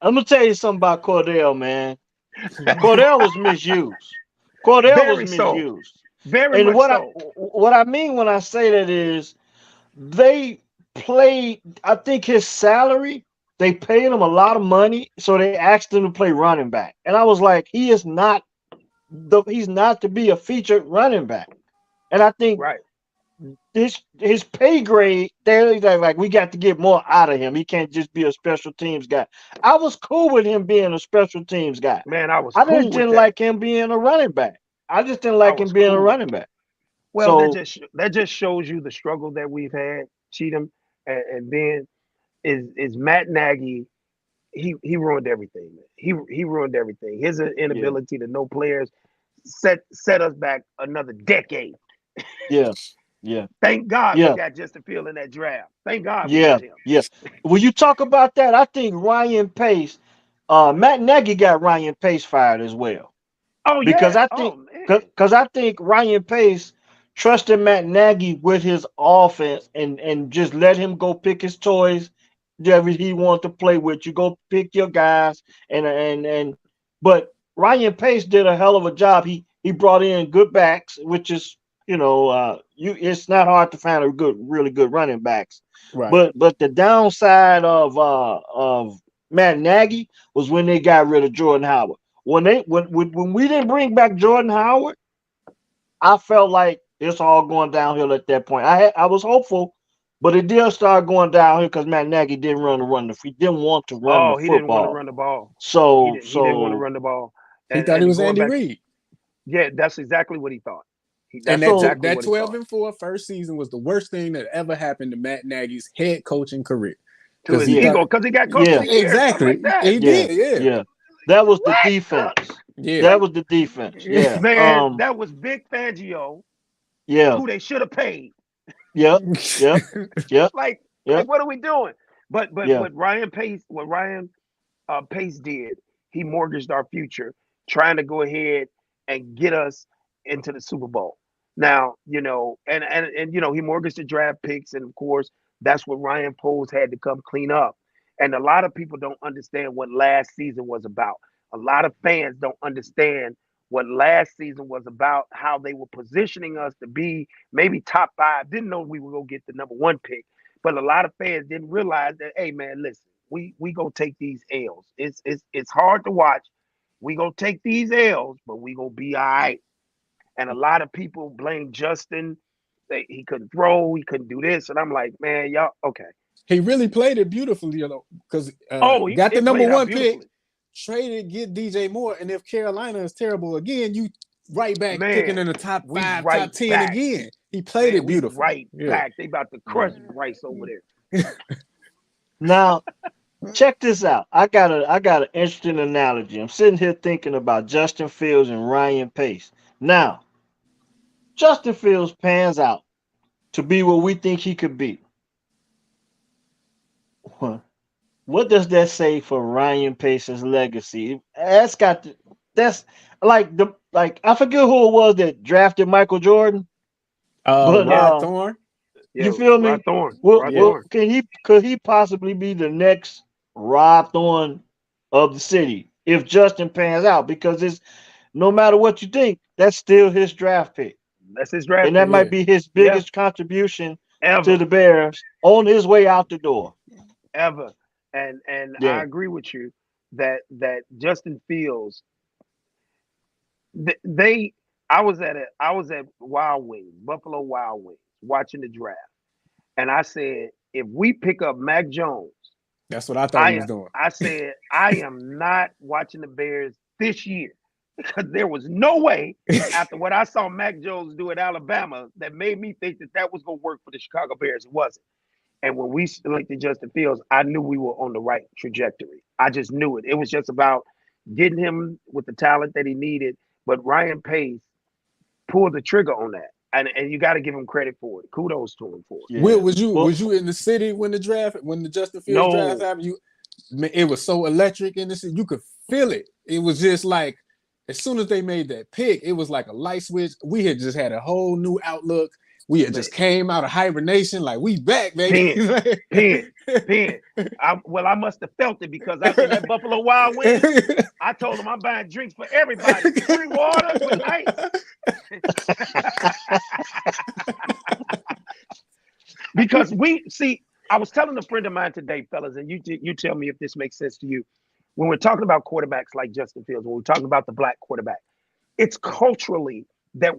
I'm gonna tell you something about Cordell, man. Cordell was misused. Cordell was Very so. misused. Very And much so. what I mean when I say that is they played. I think his salary. They paid him a lot of money, so they asked him to play running back. And I was like, he's not to be a featured running back. And I think Right. his pay grade, they're like, we got to get more out of him. He can't just be a special teams guy. I was cool with him being a special teams guy. Man, I was I just cool with didn't that. like him being a running back. I just didn't I like him was being a cool. running back. Well, So that just shows you the struggle that we've had, Cheatham, and then is Matt Nagy. He ruined everything. Man. He ruined everything. His yeah, inability to know players set us back another decade. yeah, yeah, Thank God we yeah, got Justin Field in that draft. Thank God we yeah, got him. yeah. When you talk about that, I think Ryan Pace, Matt Nagy got Ryan Pace fired as well. Oh Because yeah. I think Oh man. because I think Ryan Pace trusted Matt Nagy with his offense and just let him go pick his toys that he wanted to play with. You go pick your guys and but Ryan Pace did a hell of a job. He brought in good backs, which is you it's not hard to find a really good running backs. Right. But the downside of Matt Nagy was when they got rid of Jordan Howard. When we didn't bring back Jordan Howard, I felt like it's all going downhill at that point. I was hopeful, but it did start going downhill because Matt Nagy he didn't want to run the Oh, he didn't want to football. run the ball. So He didn't want to so run the ball. He thought he And was going Andy back, Reid. yeah, that's exactly what he thought. And That's so exactly that what he 12 thought. and 4 first season was the worst thing that ever happened to Matt Nagy's head coaching career. To Because his he yeah, thought, ego, because he got coach of yeah, the year, something exactly. like that. He yeah, did, yeah. yeah. That was the What? defense. Yeah. That Like, was the defense. Yeah. man, that was Big Fangio, Yeah. who they should have paid. Yep. Yep. Yep. Like, Yep. what are we doing? But Yeah. what Ryan Pace did, he mortgaged our future, trying to go ahead and get us into the Super Bowl. Now, and he mortgaged the draft picks, and of course, that's what Ryan Poles had to come clean up. And a lot of people don't understand what last season was about. A lot of fans don't understand what last season was about, how they were positioning us to be maybe top five. Didn't know we were gonna get the number one pick, but a lot of fans didn't realize that, hey man, listen, we gonna take these L's. It's hard to watch. We gonna take these L's, but we gonna be all right. And a lot of people blame Justin. He couldn't throw, he couldn't do this, and I'm like, man, y'all okay? He really played it beautifully, because Oh, got the it number played out one pick, beautifully, traded, get DJ Moore. And if Carolina is terrible again, you right back picking man. in the top We 5, right top 10 back, again. He played man. it We beautifully. right Yeah. back. They about to crush Bryce over there. Now check this out. I got an interesting analogy. I'm sitting here thinking about Justin Fields and Ryan Pace. Now, Justin Fields pans out to be what we think he could be. What does that say for Ryan Pace's legacy? That's like I forget who it was that drafted Michael Jordan, but Rod Thorne. you Yeah, feel Rod me? Thorne. Rod Yeah. Thorne. Could he possibly be the next Rob Thorne of the city if Justin pans out? Because it's no matter what you think, that's still his draft pick, That's his and draft that pick. Yeah. might be his Yeah, biggest contribution to ever, the Bears on his way out the door. ever. And I Yeah, agree with you that Justin Fields. They, I was at Wild Wings, Buffalo Wild Wings, watching the draft, and I said, if we pick up Mac Jones, That's what I thought he was doing. I said I am not watching the Bears this year because there was no way after what I saw Mac Jones do at Alabama that made me think that was going to work for the Chicago Bears. It wasn't. And when we selected Justin Fields, I knew we were on the right trajectory. I just knew it. It was just about getting him with the talent that he needed. But Ryan Pace pulled the trigger on that. And you got to give him credit for it. Kudos to him for it. Will, yeah. was Well, you in the city when the Justin Fields draft No, happened? It was so electric in the city. You could feel it. It was just like, as soon as they made that pick, it was like a light switch. We had just had a whole new outlook. we had Man, just came out of hibernation, like we back, baby. pen, pen, pen. I must have felt it because in that Buffalo Wild Wings, I told them I'm buying drinks for everybody. Spring water with ice. Because we see, I was telling a friend of mine today, fellas, and you tell me if this makes sense to you. When we're talking about quarterbacks like Justin Fields, when we're talking about the black quarterback, it's culturally that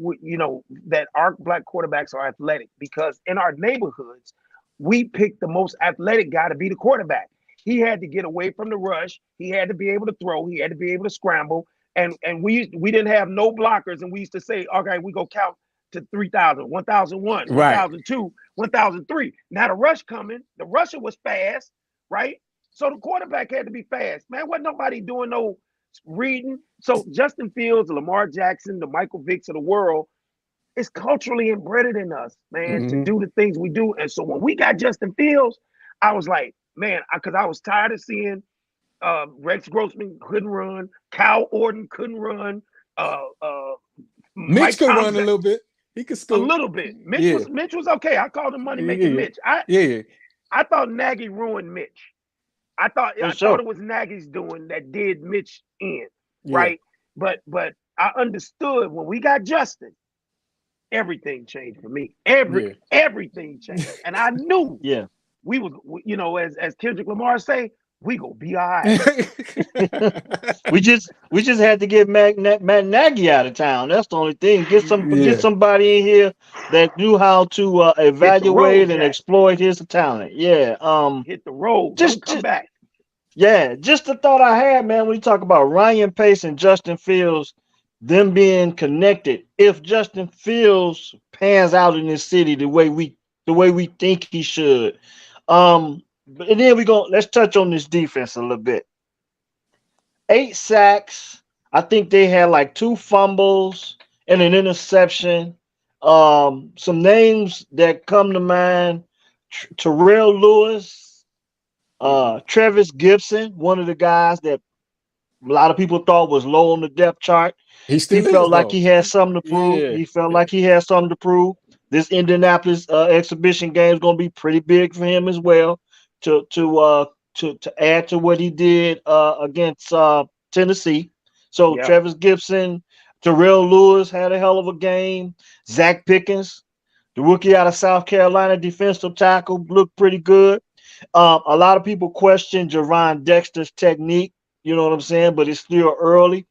that our black quarterbacks are athletic because in our neighborhoods, we pick the most athletic guy to be the quarterback. He had to get away from the rush. He had to be able to throw. He had to be able to scramble. And we didn't have no blockers. And we used to say, okay, we go count to 3,000, 1,001, Right. 1,002, 1,003. Now the rush coming. The rusher was fast, right? So the quarterback had to be fast. Man, wasn't nobody doing no reading. So Justin Fields, Lamar Jackson, the Michael Vicks of the world, it's culturally embedded in us, man, to Mm-hmm. do the things we do. And so when we got Justin Fields, I was like, man, because I was tired of seeing Rex Grossman couldn't run, Cal Orton couldn't run, Mitch Mike could run a Thompson little bit. He could a score. little bit. Yeah. Mitch was okay. I called him money making Yeah. Mitch. I Yeah. I thought Nagy ruined Mitch. for I thought sure. it was Nagy's doing that did Mitch in, Yeah. right? But I understood when we got Justin, everything changed for me. Yeah. Everything changed, and I knew Yeah. we was, as Kendrick Lamar say, we gonna be all right. We just had to get Matt Nagy out of town. That's the only thing. Get Yeah. somebody in here that knew how to Hit the road, evaluate and Jack. exploit his talent. Yeah. Hit the road. Don't Just, come just back. yeah. Just the thought I had, man. When you talk about Ryan Pace and Justin Fields, them being connected. If Justin Fields pans out in this city the way we think he should, and then let's touch on this defense a little bit. 8 sacks. I think they had like 2 fumbles and an interception. Some names that come to mind: Terrell Lewis, Mm-hmm. Travis Gibson, one of the guys that a lot of people thought was low on the depth chart. He He still is felt like though. he had something to prove. Yeah. He felt like he had something to prove. This Indianapolis exhibition game is going to be pretty big for him as well to to uh to add to what he did against Tennessee. So Yeah. Travis Gibson, Terrell Lewis had a hell of a game. Zach Pickens, the rookie out of South Carolina, defensive tackle, looked pretty good. A lot of people question Javon Dexter's technique. You know what I'm saying? But it's still early.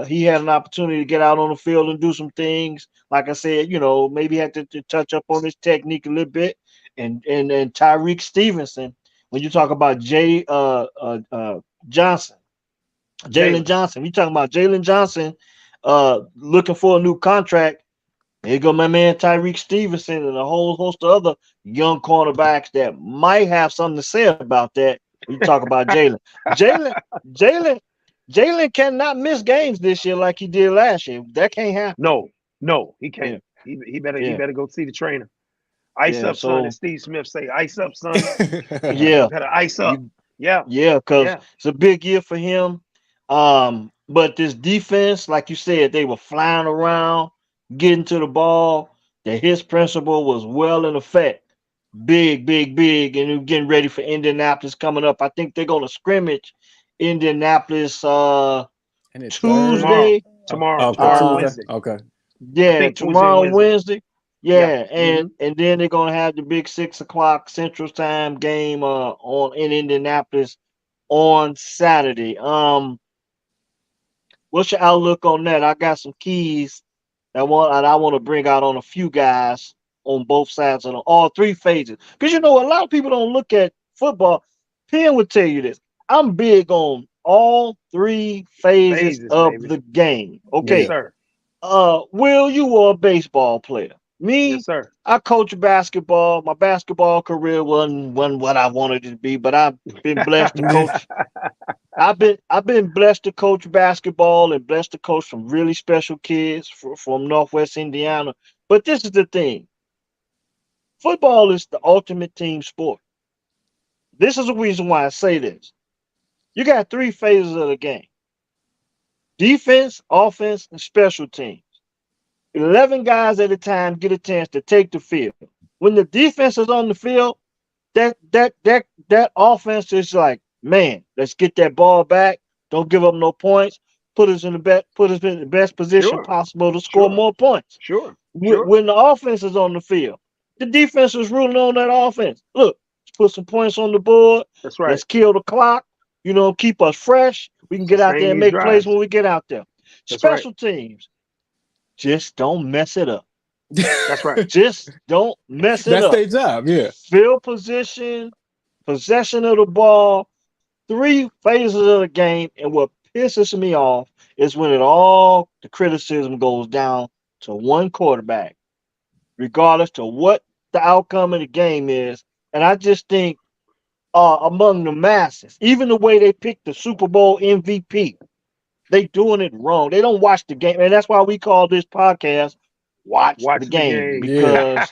He had an opportunity to get out on the field and do some things. Like I said, maybe had to touch up on his technique a little bit. And Tyreek Stevenson, when you talk about Johnson, Jalen Jalen. Johnson, we talking about Jalen Johnson looking for a new contract. Here go my man Tyreek Stevenson and a whole host of other young cornerbacks that might have something to say about that. We talk about Jalen. Jalen, Jalen, Jalen cannot miss games this year like he did last year. That can't happen. No, he Yeah, can't. He yeah, better go see the trainer. Ice yeah. up, son, So as Steve Smith say. Ice up, son. yeah, Better ice up. you Yeah, yeah, because yeah. it's a big year for him. But this defense, like you said, they were flying around, getting to the ball. The his principle was well in effect. Big, big, big, and we're getting ready for Indianapolis coming up. I think they're gonna scrimmage Indianapolis And it Thursday. Tomorrow, Tuesday. Okay, tomorrow, Uh Tuesday. Wednesday. Okay. I yeah, think Tuesday and tomorrow Wednesday. Wednesday. Yeah. Yeah, Mm-hmm. and then they're gonna have the big 6 o'clock Central Time game on in Indianapolis on Saturday. What's your outlook on that? I got some keys I want to bring out on a few guys on both sides of all 3 phases. Because a lot of people don't look at football. Penn would tell you this. I'm big on all 3 phases Phases, of baby. the game. Yes, Yeah. Okay. sir. Will, you were a baseball player. Yes, Me, sir. I coach basketball. My basketball career wasn't what I wanted it to be, but I've been blessed to coach. I've been blessed to coach basketball and blessed to coach some really special kids from Northwest Indiana. But this is the thing: football is the ultimate team sport. This is the reason why I say this. You got 3 phases of the game: defense, offense, and special teams. 11 guys at a time get a chance to take the field. When the defense is on the field, that offense is like, man, let's get that ball back. Don't give up no points. Put us in the best position Sure, possible to score sure, more points. sure, sure. When the offense is on the field, the defense is ruling on that offense. Look, let's put some points on the board. That's right. Let's kill the clock. Keep us fresh. We can get out Sustain there and these make plays drives. when we get out there. That's right. Special teams, just don't mess it up. That's right. Just don't mess it That's up. their job. Yeah. Field position, possession of the ball, three phases of the game. And what pisses me off is when the criticism goes down to one quarterback, regardless to what the outcome of the game is. And I just think among the masses, even the way they pick the Super Bowl MVP, they doing it wrong. They don't watch the game. And that's why we call this podcast Watch the Watch the Game, game. Yeah.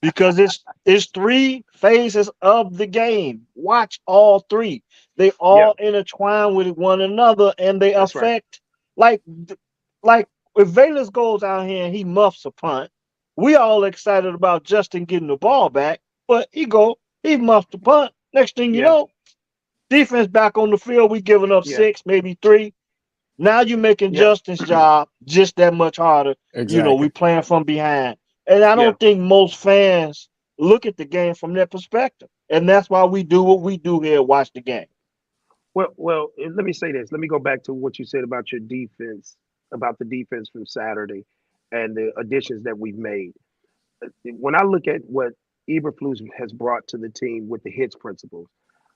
because it's three phases of the game. Watch all three. They Yep. all intertwine with one another, and they That's right. affect like like if Valens goes out here and he muffs a punt, we all excited about Justin getting the ball back, but he muffed the punt. Next thing you Yeah. know, defense back on the field, we giving up Yeah. six, maybe three. Now you're making Yeah. Justin's job just that much harder. We Exactly. playing from behind. And I Yeah. don't think most fans look at the game from that perspective. And that's why we do what we do here, watch the game. Well, let me say this. Let me go back to what you said about your defense, about the defense from Saturday and the additions that we've made. When I look at what Eberflus has brought to the team with the hits principles,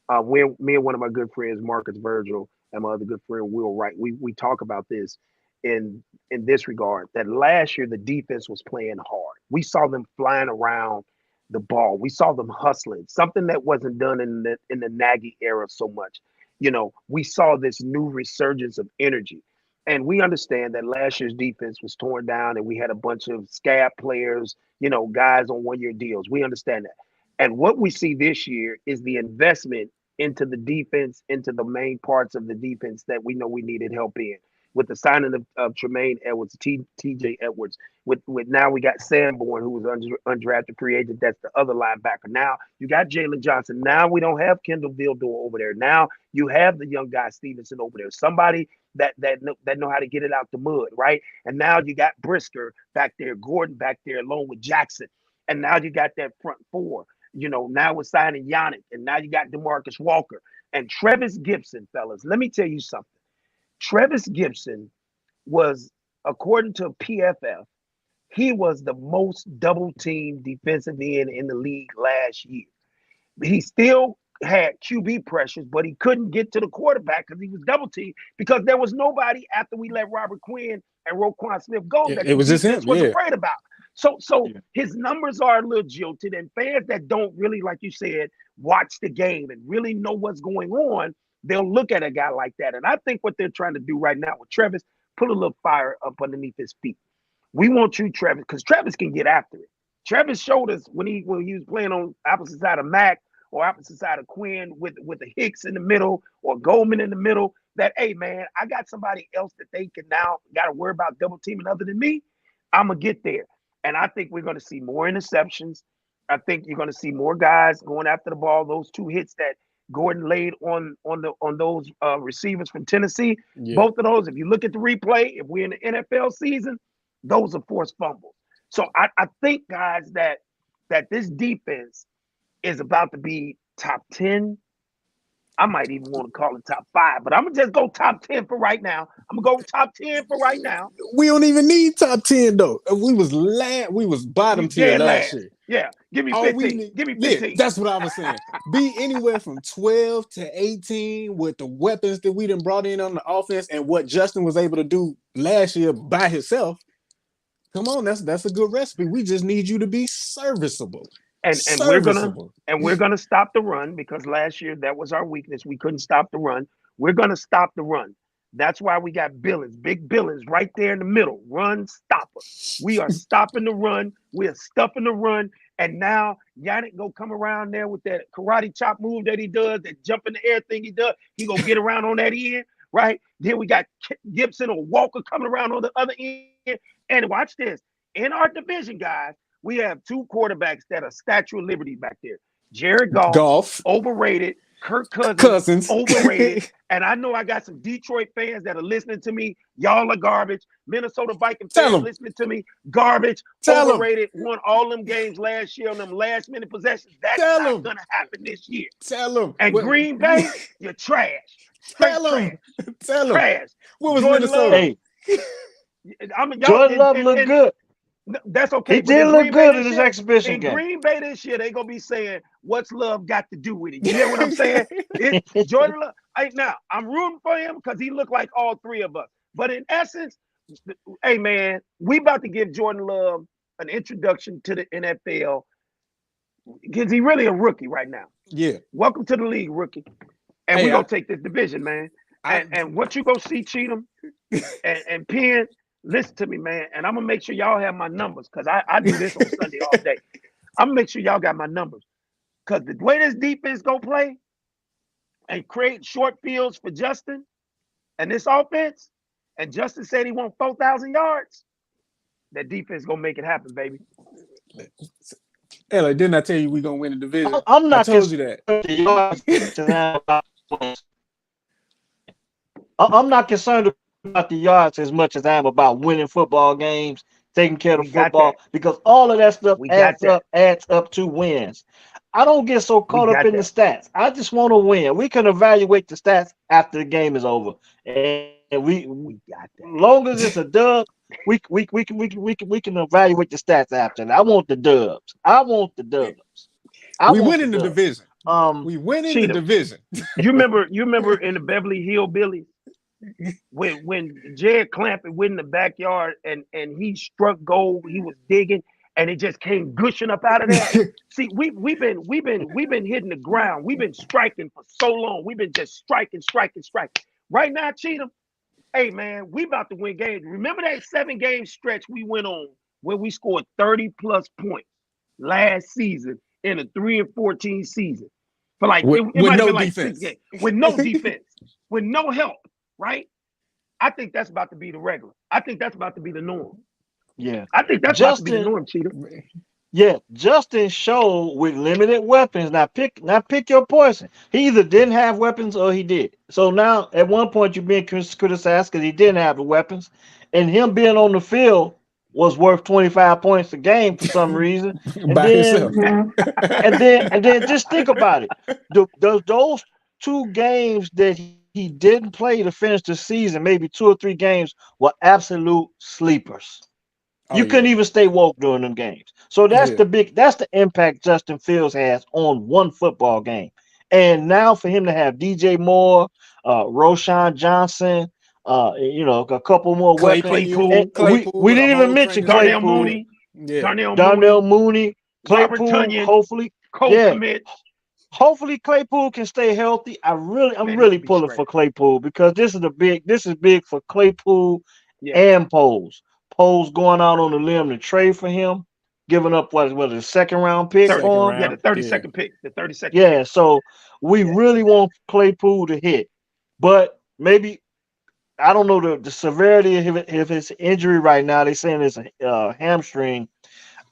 me and one of my good friends, Marcus Virgil, and my other good friend Will Wright, we talk about this in this regard. That last year the defense was playing hard. We saw them flying around the ball. We saw them hustling, something that wasn't done in the Nagy era so much. We saw this new resurgence of energy. And we understand that last year's defense was torn down and we had a bunch of scab players, guys on 1 year deals. We understand that. And what we see this year is the investment into the defense, into the main parts of the defense that we know we needed help in. With the signing of Tremaine Edwards, TJ Edwards, with now we got Sanborn, who was undrafted free agent. That's the other linebacker. Now you got Jalen Johnson. Now we don't have Kendall Vildor over there. Now you have the young guy Stevenson over there. Somebody that know how to get it out the mud, right? And now you got Brisker back there, Gordon back there, along with Jackson. And now you got that front four. Now we're signing Yannick, and now you got DeMarcus Walker and Trevis Gibson, fellas. Let me tell you something. Trevis Gibson was, according to PFF, he was the most double team defensive end in the league last year. He still had QB pressures, but he couldn't get to the quarterback because he was double teamed because there was nobody after we let Robert Quinn and Roquan Smith go that It the was just defense him. was Yeah. afraid about. So Yeah. his numbers are a little jilted, and fans that don't really, like you said, watch the game and really know what's going on, they'll look at a guy like that. And I think what they're trying to do right now with Travis, put a little fire up underneath his feet. We want you, Travis, because Travis can get after it. Travis showed us when he was playing on opposite side of Mac or opposite side of Quinn with a Hicks in the middle or Goldman in the middle, that, hey, man, I got somebody else that they can now got to worry about double teaming other than me. I'm going to get there. And I think we're going to see more interceptions. I think you're going to see more guys going after the ball. Those two hits that Gordon laid on those receivers from Tennessee, Yeah. both of those, if you look at the replay, if we're in the NFL season, those are forced fumbles. So I think, guys, that this defense is about to be top 10. I might even want to call it top 5, but I'm going to just go top 10 for right now. I'm going to go top 10 for right now. We don't even need top 10 though. We was bottom We tier dead last last. year. Yeah, give me All we 15. need, Give me yeah, 15. that's what I was saying. Be anywhere from 12 to 18 with the weapons that we done brought in on the offense and what Justin was able to do last year by himself. Come on, that's a good recipe. We just need you to be serviceable. and Serviceable. we're gonna stop the run because last year that was our weakness. We couldn't stop the run. We're gonna stop the run. That's why we got Billings, big Billings, right there in the middle. Run stopper. We are stopping the run. We are stuffing the run. And now Yannick go come around there with that karate chop move that he does, that jump in the air thing he does. He go get around on that end, right? Then we got Gibson or Walker coming around on the other end. And watch this. In our division, guys, we have two quarterbacks that are Statue of Liberty back there. Jared Goff, Golf overrated. Kirk Cousins, Cousins. overrated. And I know I got some Detroit fans that are listening to me. Y'all are garbage. Minnesota Viking Tell fans 'em. listening to me. Garbage. Tell 'em. Overrated. Won all them games last year on them last minute possessions. That's Tell not 'em. going to happen this year. Tell him. And Green Bay, you're trash. Straight Tell him. trash. Tell him. Trash. What was Jordan Minnesota? Hey, Y'all, Jordan Love looked good. That's okay. He but did in look Green Bay good in this his year- exhibition In game. Green Bay this year, they're gonna be saying, "What's Love got to do with it?" You hear what I'm saying? It's Jordan Love. Hey, now I'm rooting for him because he looked like all three of us. But in essence, hey man, we about to give Jordan Love an introduction to the NFL because he really a rookie right now. Yeah. Welcome to the league, rookie. And Hey, we're gonna take this division, man. I- And what you gonna see, Cheatham and Penn, listen to me, man. And I'm gonna make sure y'all have my numbers because I do this on Sunday all day. I'm gonna make sure y'all got my numbers. Because the way this defense go play and create short fields for Justin and this offense, and Justin said he want 4,000 yards, that defense gonna make it happen, baby. Ella, didn't I tell you we gonna win the division? I'm not I told you that. I'm not concerned about the yards as much as I am about winning football games, taking care of We got football, that. because all of that stuff We got adds up to wins. I don't get so caught up got in the that. stats. I just want to win. We can evaluate the stats after the game is over, and we We got that. long as it's a dub, we can evaluate the stats after. And I want the dubs. I want the dubs. I We want win in the dubs. division. We win in the Cheetah. division. You remember in the Beverly Hillbillies when Jed Clampett went in the backyard and he struck gold, he was digging and it just came gushing up out of there. See, we've been hitting the ground. We've been striking for so long. We've been just striking. Right now, Cheatham, hey man, we about to win games. Remember that 7-game stretch we went on where we scored 30 plus points last season in a 3-14 season? For like With it might have no been like defense. 6 games with no defense, with no help, right? I think that's about to be the regular. I think that's about to be the norm. Yeah. I think that's about to be the norm, Cheetah. Yeah, Justin showed with limited weapons. Now pick your poison. He either didn't have weapons or he did. So now at one point you're being criticized because he didn't have the weapons, and him being on the field was worth 25 points a game for some reason. And By then himself. and then just think about it. Those 2 games that he didn't play to finish the season, maybe 2 or 3 games, were absolute sleepers. You couldn't even stay woke during them games. So that's Yeah. that's the impact Justin Fields has on one football game. And now for him to have DJ Moore, Roshan Johnson, a couple more weapons. And Claypool we with a didn't even whole mention training staff. Darnell Claypool, Mooney, Yeah. Darnell Mooney, Robert Claypool. Tonyan, Hopefully, Cole yeah. Kmet. Hopefully Claypool can stay healthy. I'm Man, he really gonna be pulling straight. for Claypool because this is big for Claypool Yeah. and Poles. Poles going out on the limb to trade for him, giving up what a 2nd-round pick Second for him. Yeah, round. the 32nd pick. The 32nd pick. Yeah, so we Yeah. really want Claypool to hit, but maybe I don't know the severity if it's injury right now. They're saying it's a hamstring.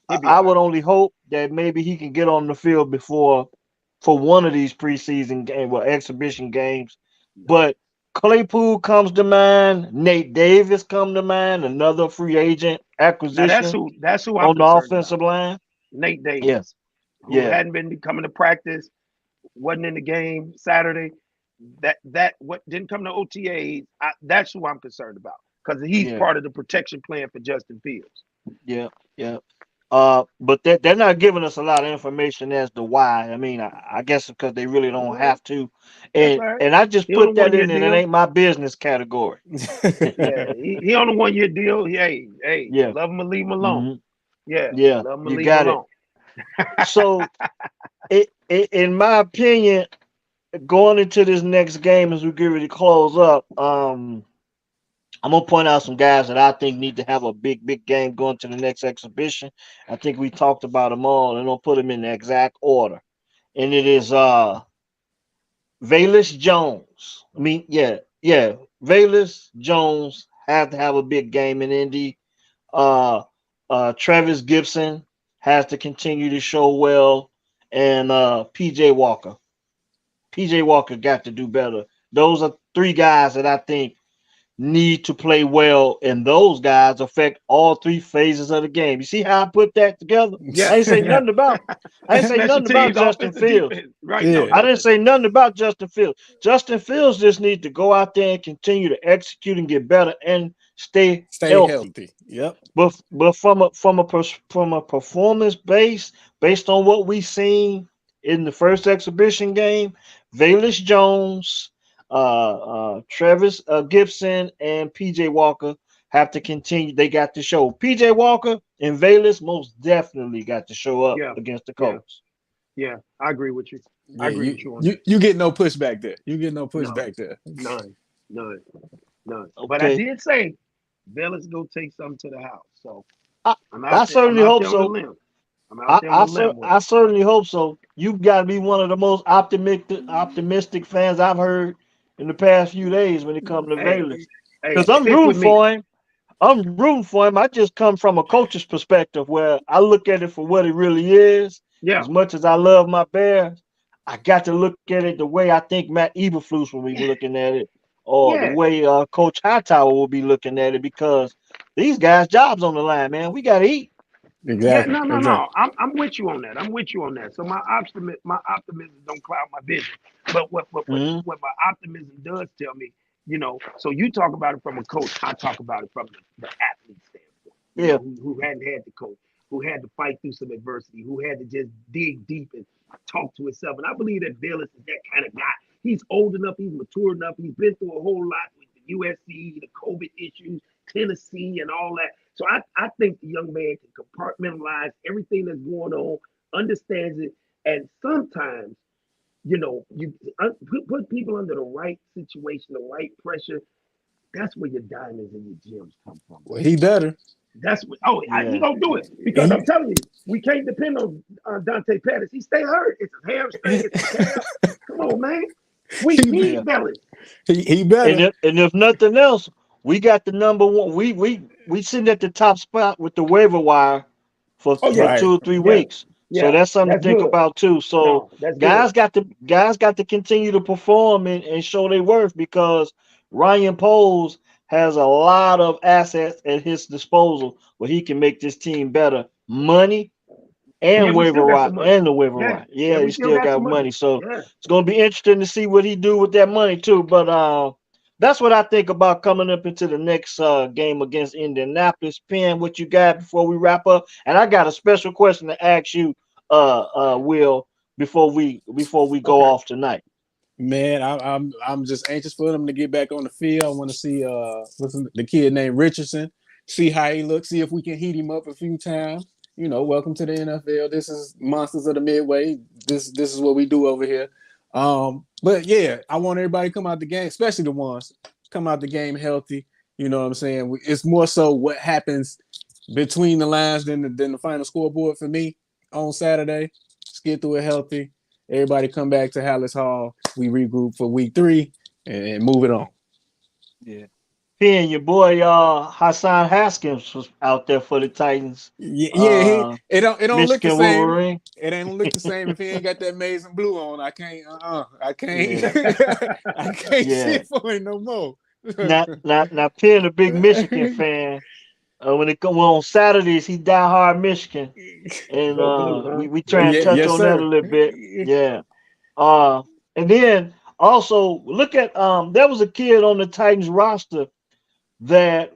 He'll be I all would right. only hope that maybe he can get on the field for one of these preseason game exhibition games. But Claypool comes to mind. Nate Davis come to mind. Another free agent Now acquisition that's who I'm on the concerned offensive about. line. Nate Yeah, Davis, who yeah, hadn't been coming to practice, wasn't in the game Saturday. That what didn't come to OTAs. That's who I'm concerned about because he's yeah, part of the protection plan for Justin Fields. yeah, yeah. But they're not giving us a lot of information as to why. I mean, I guess because they really That's don't all right. have to. That's And all right. and I just He on a put that 1-year in, and it deal. ain't my business category. Yeah, he on a 1-year deal. Hey, Yeah. love him or leave him alone. hmm Yeah, Yeah, love him or you leave him got it. alone. So, in my opinion, going into this next game as we get ready to close up, I'm gonna point out some guys that I think need to have a big game going to the next exhibition. I think we talked about them all, and I'll put them in the exact order. And it is Valus Jones. I mean, yeah, Valus Jones have to have a big game in Indy. Uh, Travis Gibson has to continue to show well, and PJ Walker. PJ Walker got to do better. Those are three guys that I think need to play well, and those guys affect all three phases of the game. You see how I put that together? Yeah, I ain't say yeah. nothing about. I ain't say Special nothing about teams, Justin offensive, Fields. defense. Right? No, Yeah, I didn't definitely. say nothing about Justin Fields. Justin Fields just needs to go out there and continue to execute and get better and stay stay healthy. healthy. Yep. But from a performance base, based on what we seen in the first exhibition game, Valus Jones, Travis Gibson, and PJ Walker have to continue. They got to show. PJ Walker and Valus most definitely got to show up Yeah, against the yeah, Colts. yeah. I agree with you. I Yeah, agree you with you on you that. you get no pushback there. You get no No, pushback there. none, none, none. But I Okay, did say, Bella's go take something to the house. So I, I'm I out there. I'm certainly out hope there on the so. limb. I'm out there on the limb with I certainly hope so. You've got to be one of the most optimistic fans I've heard in the past few days when it comes to it. Hey, Valus. hey, Because I'm stick rooting with me. for him. I'm rooting for him. I just come from a coach's perspective where I look at it for what it really is. Yeah, As much as I love my Bears, I got to look at it the way I think Matt Eberflus will be yeah, looking at it, or the yeah. way Coach Hightower will be looking at it, because these guys' jobs on the line, man. We got to eat. Yeah, Exactly. no, no, Exactly. no. I'm with you on that. I'm with you on that. So my optimism don't cloud my vision. But Hmm. what my optimism does tell me, so you talk about it from a coach, I talk about it from the athlete standpoint, Yeah. who hadn't had the coach, who had to fight through some adversity, who had to just dig deep and talk to himself. And I believe that Bayless is that kind of guy. He's old enough, he's mature enough, he's been through a whole lot with the USC, the COVID issues, Tennessee, and all that. So I think the young man can compartmentalize everything that's going on, understands it, and sometimes, you put people under the right situation, the right pressure. That's where your diamonds and your gems come from, Well, man. he better. That's what. He Yeah. gonna do it because I'm He telling you, we can't depend on Dante Pettis. He stay hurt. It's a hamstring. It's a calf. Come on, man. We he Yeah. need Bellis. he And better. if nothing else, we got the number one. We sitting at the top spot with the waiver wire Oh for yeah, Right. yeah,2 or 3 weeks. So yeah. that's something to That's think good. about too. So No, that's good. guys got to continue to perform and show their worth, because Ryan Poles has a lot of assets at his disposal where he can make this team better. Money Yeah, and we still waiver got wire some money. and the waiver Yeah, wire. yeah, Yeah, we he still still got got some money. money. So Yeah. it's gonna be interesting to see what he do with that money too. But that's what I think about coming up into the next game against Indianapolis. Pen, what you got before we wrap up? And I got a special question to ask you, Will, before we go Okay. off tonight. Man, I'm just anxious for them to get back on the field. I want to see the kid named Richardson, see how he looks, see if we can heat him up a few times. Welcome to the NFL. This is Monsters of the Midway. This is what we do over here. But yeah, I want everybody to come out the game, especially the ones come out the game healthy. You know what I'm saying? It's more so what happens between the lines than the final scoreboard for me on Saturday. Let's get through it healthy. Everybody come back to Hallis Hall. We regroup for week 3 and move it on. Yeah. Pen, your boy Hassan Haskins was out there for the Titans. Yeah, Uh it don't look the Michigan same. Wolverine. It ain't look the same if he ain't got that maize and blue on. I can't. I can't. Yeah. I can't see Yeah. it for it no more. Now, Penn, a big Michigan fan. When it come on Saturdays, he die hard Michigan, and Go blue, huh? we Go try and Yeah, blue. touch yes, on that a sir. little bit. Yeah. And then also look at there was a kid on the Titans roster that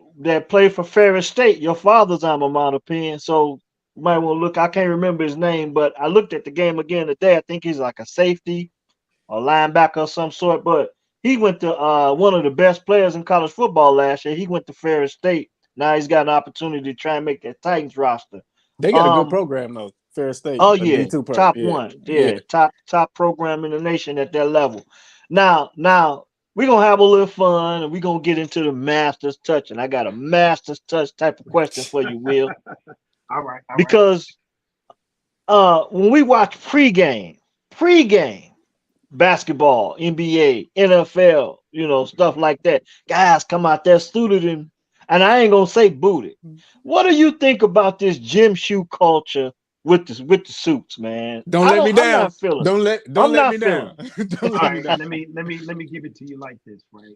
played for Ferris State, your father's alma mater, Penn. So you might want to look. I can't remember his name, but I looked at the game again today. I think he's like a safety or linebacker of some sort, but he went to one of the best players in college football last year. He went to Ferris State. Now he's got an opportunity to try and make that Titans roster. They got a good Um, program though. Fair State, oh a yeah, D2 pro. top Yeah, one, yeah. yeah, top program in the nation at that level. Now we're gonna have a little fun and we're gonna get into the master's touch. And I got a master's touch type of question for you, Will, All right, all right. because when we watch pregame basketball, NBA, NFL. stuff like that. Guys come out there suited and I ain't gonna say booted. What do you think about this gym shoe culture with the suits, man? Don't let me I'm down. not feeling it. Don't I'm let me not feeling down. it. Don't All let me right, down. let me give it to you like this, right?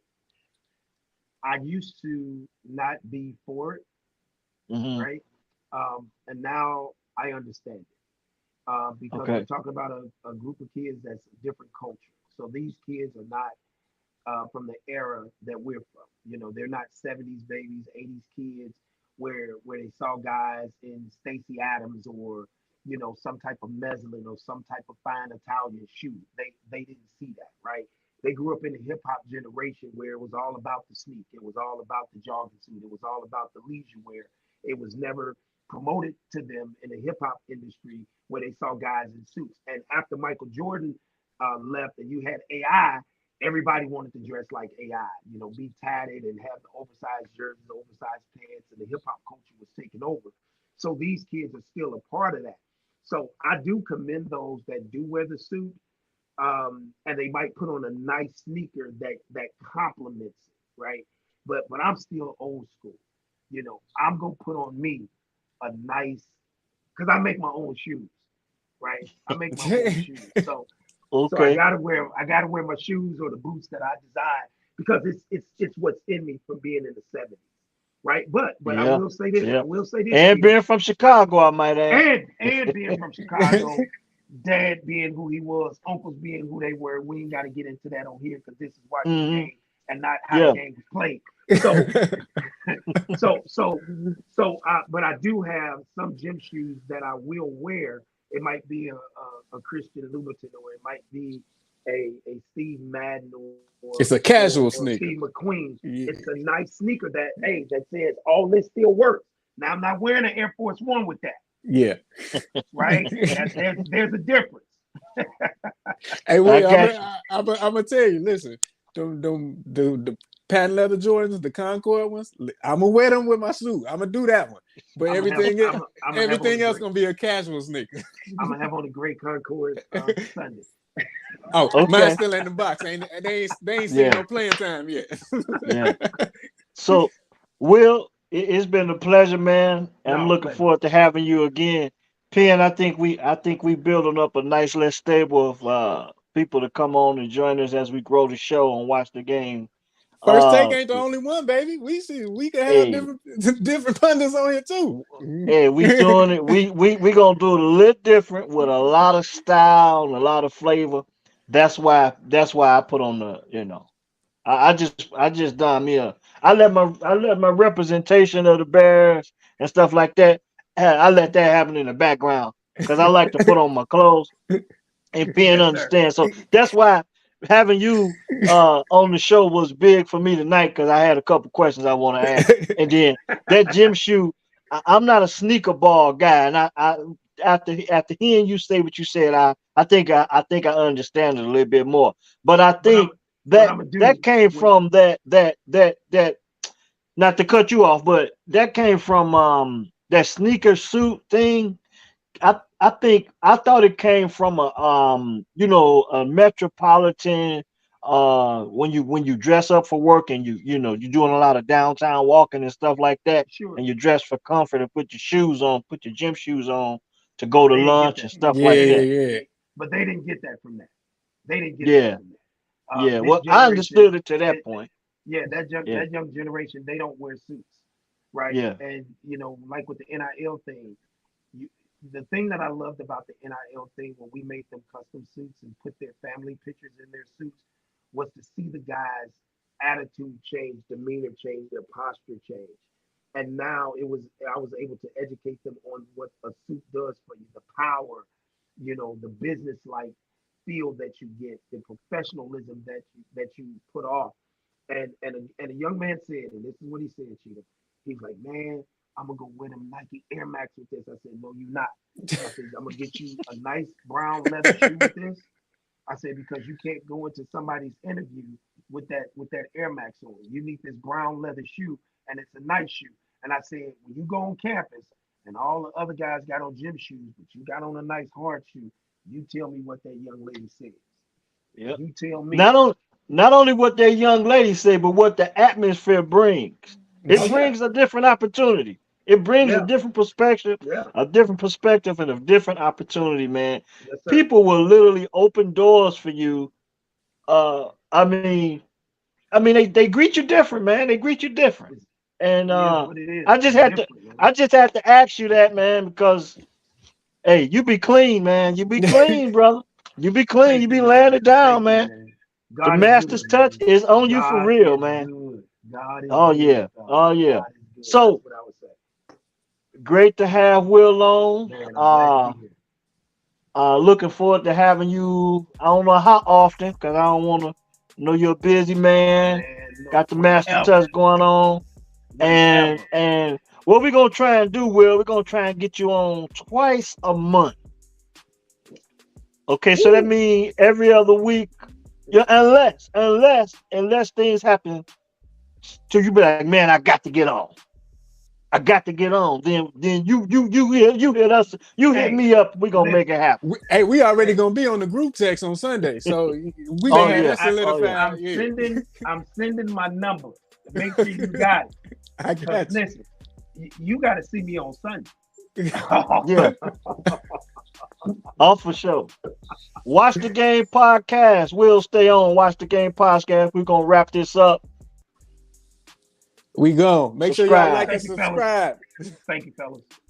I used to not be for it, Hmm. right? And now I understand it because we're Okay. talking about a group of kids that's a different culture. So these kids are not from the era that we're from. They're not 70s babies, 80s kids where they saw guys in Stacy Adams or some type of mezzalin or some type of fine Italian shoe. They didn't see that, right? They grew up in the hip hop generation where it was all about the sneak, it was all about the jogging suit, it was all about the leisure wear. It was never promoted to them in the hip hop industry where they saw guys in suits. And after Michael Jordan left and you had AI, everybody wanted to dress like AI, be tatted and have the oversized jerseys, oversized pants, and the hip hop culture was taking over. So these kids are still a part of that. So I do commend those that do wear the suit, and they might put on a nice sneaker that complements it, right? But I'm still old school. I'm gonna put on me a nice because I make my own shoes, right? I make my own shoes, so Okay. I gotta wear my shoes or the boots that I design because it's what's in me from being in the '70s, right? But I Yeah. will say this, Yeah. I will say this, And Cheetah, being from Chicago, I might add. and being from Chicago, dad being who he was, uncles being who they were. We ain't got to get into that on here because this is watching the Hmm. game and not how the Yeah. game was played. So so so but I do have some gym shoes that I will wear. It might be a Christian Louboutin, or it might be a Steve Madden It's a or casual Steve sneaker. McQueen. It's Yeah. a nice sneaker that says all this still works. Now I'm not wearing an Air Force One with that, Yeah. right? That there's a difference. Hey, I wait, got you. I'm gonna tell you. Listen, the patent leather Jordans, the Concord ones. I'm gonna wear them with my suit. I'm gonna do that one. But I'm gonna have on the everything else great gonna be a casual sneaker. I'm gonna have on the gray Concords Sunday. Oh, mine Okay. still in the box. Ain't they ain't seen Yeah. no playing time yet. Yeah. So, Will, it's been a pleasure, man. And I'm No looking pleasure. forward to having you again. Penn, I think we building up a nice little stable of people to come on and join us as we grow the show and watch the game. First take Uh, ain't the only one, baby. We can have hey, different pundits on here too. hey, we doing it. We gonna do it a little different with a lot of style and a lot of flavor. That's why I put on the. I just done me a I let my representation of the Bears and stuff like that. I let that happen in the background because I like to put on my clothes and Penn Yes, sir. understand. So that's why having you on the show was big for me tonight because I had a couple questions I want to ask. And then that gym shoe, I'm not a sneaker ball guy, and I after hearing you say what you said, I think I understand it a little bit more. But I What I'm think what that I'm gonna that do came with from that not to cut you off, but that came from that sneaker suit thing. I thought it came from a metropolitan when you dress up for work and you're doing a lot of downtown walking and stuff like that, sure, and you dress for comfort and put your shoes on, put your gym shoes on to go but to they didn't get lunch and that. stuff Yeah, like They yeah, that. yeah. but they didn't get that from that. They didn't get that Yeah, from that. yeah. This Well, I generation, understood it to that that, point. yeah, Yeah, that young generation, they don't wear suits, right? yeah. And like with the NIL thing, you, the thing that I loved about the NIL thing when we made them custom suits and put their family pictures in their suits was to see the guys' attitude change, demeanor change, their posture change. And now I was able to educate them on what a suit does for you, the power, the business like feel that you get, the professionalism that you put off. And a young man said, and this is what he said, Cheetah. He's like, man, I'm gonna go win them Nike Air Max with this. I said, no, you're not. I said, I'm gonna get you a nice brown leather shoe with this. I said, because you can't go into somebody's interview with that Air Max on. You need this brown leather shoe, and it's a nice shoe. And I said, when you go on campus and all the other guys got on gym shoes, but you got on a nice hard shoe, you tell me what that young lady says. Yep. You tell me. Not only. not only what that young lady say, but what the atmosphere brings. It Oh yeah, brings a different opportunity. It brings yeah, yeah. a different perspective, and a different opportunity, man. Yes, sir. People will literally open doors for you. I mean, they greet you different, man. They greet you different, It's, and it is what it is. I just It's had to, different, man. I just had to ask you that, man, because hey, you be clean, man. You be clean, brother. You be clean. You Thank you, be laying man. it down, Thank you, man. man. The God is master's good, touch man. is on you for God real, is man. good. God is Oh good, yeah, fellas. oh yeah. God is good. That's So what I would say. great to have Will on. Man, I'm glad to be here. Looking forward to having you. I don't know how often, cause I don't want to know you're a busy man. Man, look, Got the master whenever, touch going on, and whenever. and what we're gonna try and do, Will, we're gonna try and get you on twice a month. Okay, so that Woo! means every other week. Yeah, unless things happen, so you be like, man, I got to get on. I got to get on. Then you hit us. You hit Hey, me up. We gonna make listen. it happen. Hey, we already Hey, gonna be on the group text on Sunday, so we Oh gonna hey, have yeah. that Oh yeah. solidified. I'm Yeah, sending my number. Make sure you got it. I Cause got listen, you got to see me on Sunday. you. Yeah. Oh, for sure. Watch the game podcast. We'll stay on. Watch the game podcast. We're gonna wrap this up. We go. Make sure y'all Subscribe. like and Thank you, fellas. subscribe. Thank you, fellas.